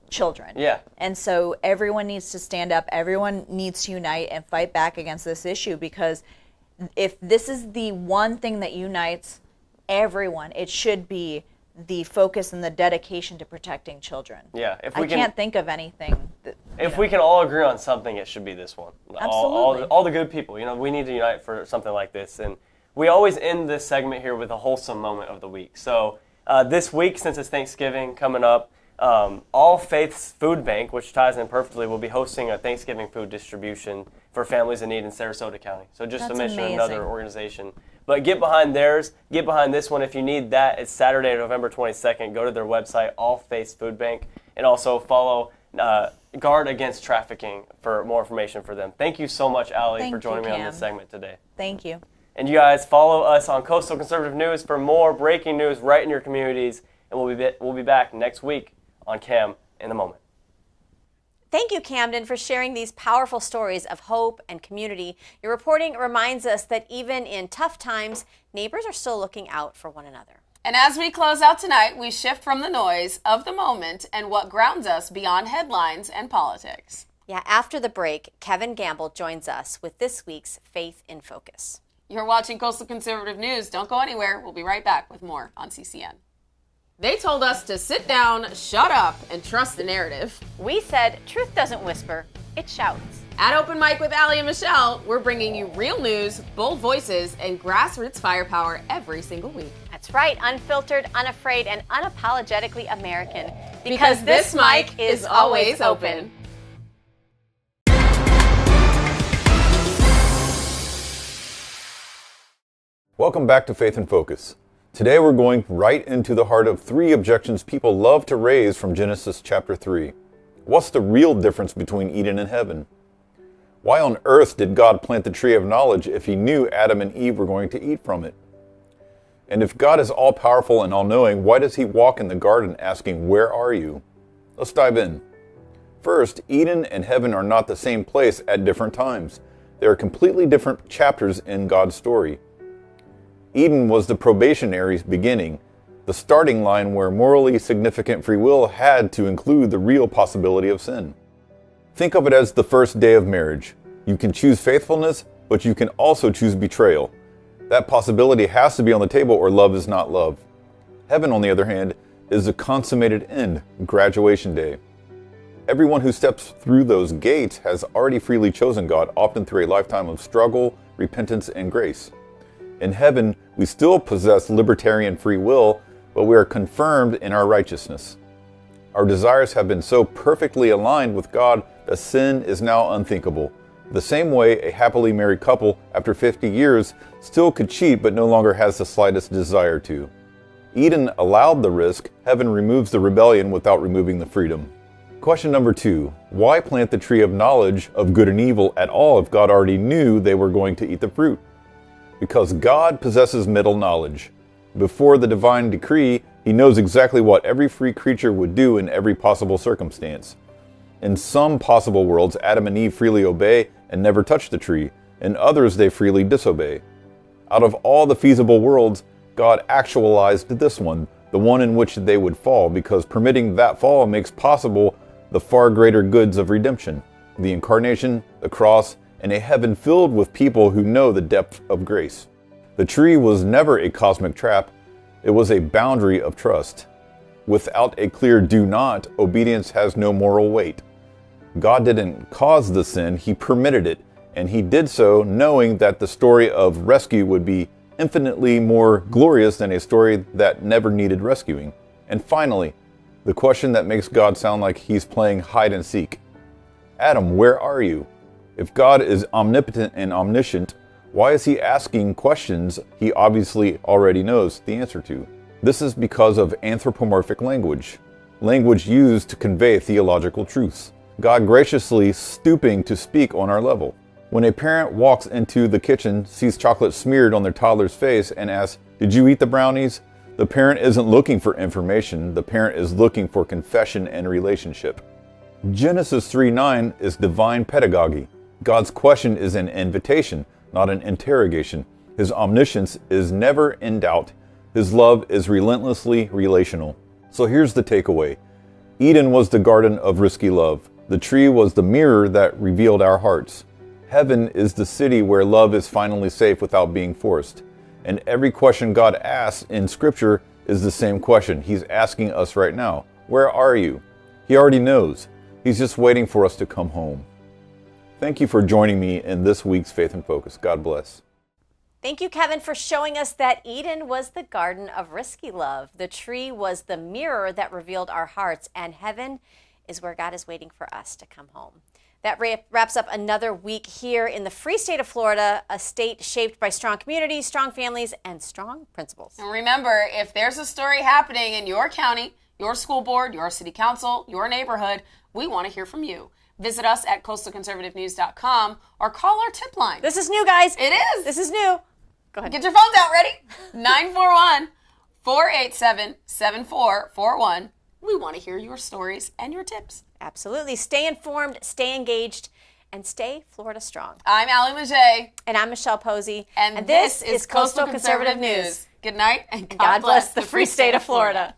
Speaker 14: children.
Speaker 6: Yeah.
Speaker 14: And so everyone needs to stand up. Everyone needs to unite and fight back against this issue, because if this is the one thing that unites everyone, it should be the focus and the dedication to protecting children.
Speaker 6: Yeah, if
Speaker 14: I can't think of anything.
Speaker 6: If we can all agree on something, it should be this one.
Speaker 14: Absolutely.
Speaker 6: All the good people, we need to unite for something like this. And we always end this segment here with a wholesome moment of the week. So this week, since it's Thanksgiving coming up, All Faiths Food Bank, which ties in perfectly, will be hosting a Thanksgiving food distribution for families in need in Sarasota County. So just to mention another organization. But get behind theirs, get behind this one if you need that. It's Saturday, November 22nd. Go to their website, All Faiths Food Bank, and also follow Guard Against Trafficking for more information for them. Thank you so much, Allie, for joining me on this segment today.
Speaker 14: Thank you.
Speaker 6: And you guys, follow us on Coastal Conservative News for more breaking news right in your communities. And we'll be back next week on Cam in the Moment.
Speaker 1: Thank you, Camden, for sharing these powerful stories of hope and community. Your reporting reminds us that even in tough times, neighbors are still looking out for one another.
Speaker 3: And as we close out tonight, we shift from the noise of the moment and what grounds us beyond headlines and politics.
Speaker 1: Yeah, after the break, Kevin Gamble joins us with this week's Faith in Focus.
Speaker 3: You're watching Coastal Conservative News. Don't go anywhere. We'll be right back with more on CCN. They told us to sit down, shut up, and trust the narrative.
Speaker 1: We said truth doesn't whisper, it shouts.
Speaker 3: At Open Mic with Allie and Michelle, we're bringing you real news, bold voices, and grassroots firepower every single week.
Speaker 1: That's right, unfiltered, unafraid, and unapologetically American.
Speaker 3: Because this mic is always open.
Speaker 4: Welcome back to Faith in Focus. Today we're going right into the heart of 3 objections people love to raise from Genesis chapter 3. What's the real difference between Eden and heaven? Why on earth did God plant the tree of knowledge if he knew Adam and Eve were going to eat from it? And if God is all-powerful and all-knowing, why does he walk in the garden asking, "Where are you?" Let's dive in. First, Eden and heaven are not the same place at different times. They are completely different chapters in God's story. Eden was the probationary beginning, the starting line where morally significant free will had to include the real possibility of sin. Think of it as the first day of marriage. You can choose faithfulness, but you can also choose betrayal. That possibility has to be on the table or love is not love. Heaven, on the other hand, is the consummated end, graduation day. Everyone who steps through those gates has already freely chosen God, often through a lifetime of struggle, repentance, and grace. In heaven, we still possess libertarian free will, but we are confirmed in our righteousness. Our desires have been so perfectly aligned with God that sin is now unthinkable. The same way a happily married couple after 50 years still could cheat but no longer has the slightest desire to. Eden allowed the risk. Heaven removes the rebellion without removing the freedom. Question number 2. Why plant the tree of knowledge of good and evil at all if God already knew they were going to eat the fruit? Because God possesses middle knowledge. Before the divine decree, He knows exactly what every free creature would do in every possible circumstance. In some possible worlds, Adam and Eve freely obey and never touch the tree. In others, they freely disobey. Out of all the feasible worlds, God actualized this one, the one in which they would fall, because permitting that fall makes possible the far greater goods of redemption, the incarnation, the cross, and a heaven filled with people who know the depth of grace. The tree was never a cosmic trap. It was a boundary of trust. Without a clear do not, obedience has no moral weight. God didn't cause the sin, He permitted it, and He did so knowing that the story of rescue would be infinitely more glorious than a story that never needed rescuing. And finally, the question that makes God sound like He's playing hide and seek. Adam, where are you? If God is omnipotent and omniscient, why is He asking questions He obviously already knows the answer to? This is because of anthropomorphic language used to convey theological truths. God graciously stooping to speak on our level. When a parent walks into the kitchen, sees chocolate smeared on their toddler's face, and asks, "Did you eat the brownies?" the parent isn't looking for information, the parent is looking for confession and relationship. Genesis 3:9 is divine pedagogy. God's question is an invitation, not an interrogation. His omniscience is never in doubt. His love is relentlessly relational. So here's the takeaway. Eden was the garden of risky love. The tree was the mirror that revealed our hearts. Heaven is the city where love is finally safe without being forced. And every question God asks in Scripture is the same question He's asking us right now. Where are you? He already knows. He's just waiting for us to come home. Thank you for joining me in this week's Faith in Focus. God bless.
Speaker 1: Thank you, Kevin, for showing us that Eden was the garden of risky love. The tree was the mirror that revealed our hearts, and heaven is where God is waiting for us to come home. That wraps up another week here in the free state of Florida, a state shaped by strong communities, strong families, and strong principles.
Speaker 3: And remember, if there's a story happening in your county, your school board, your city council, your neighborhood, we want to hear from you. Visit us at coastalconservativenews.com or call our tip line.
Speaker 1: This is new, guys.
Speaker 3: It is.
Speaker 1: This is new. Go ahead.
Speaker 3: Get your phones out. Ready? 941-487-7441. We want to hear your stories and your tips.
Speaker 1: Absolutely. Stay informed, stay engaged, and stay Florida strong.
Speaker 3: I'm Allie Leger.
Speaker 1: And I'm Michelle Posey.
Speaker 3: And this is Coastal Conservative News. Good night, and God bless the free state of Florida.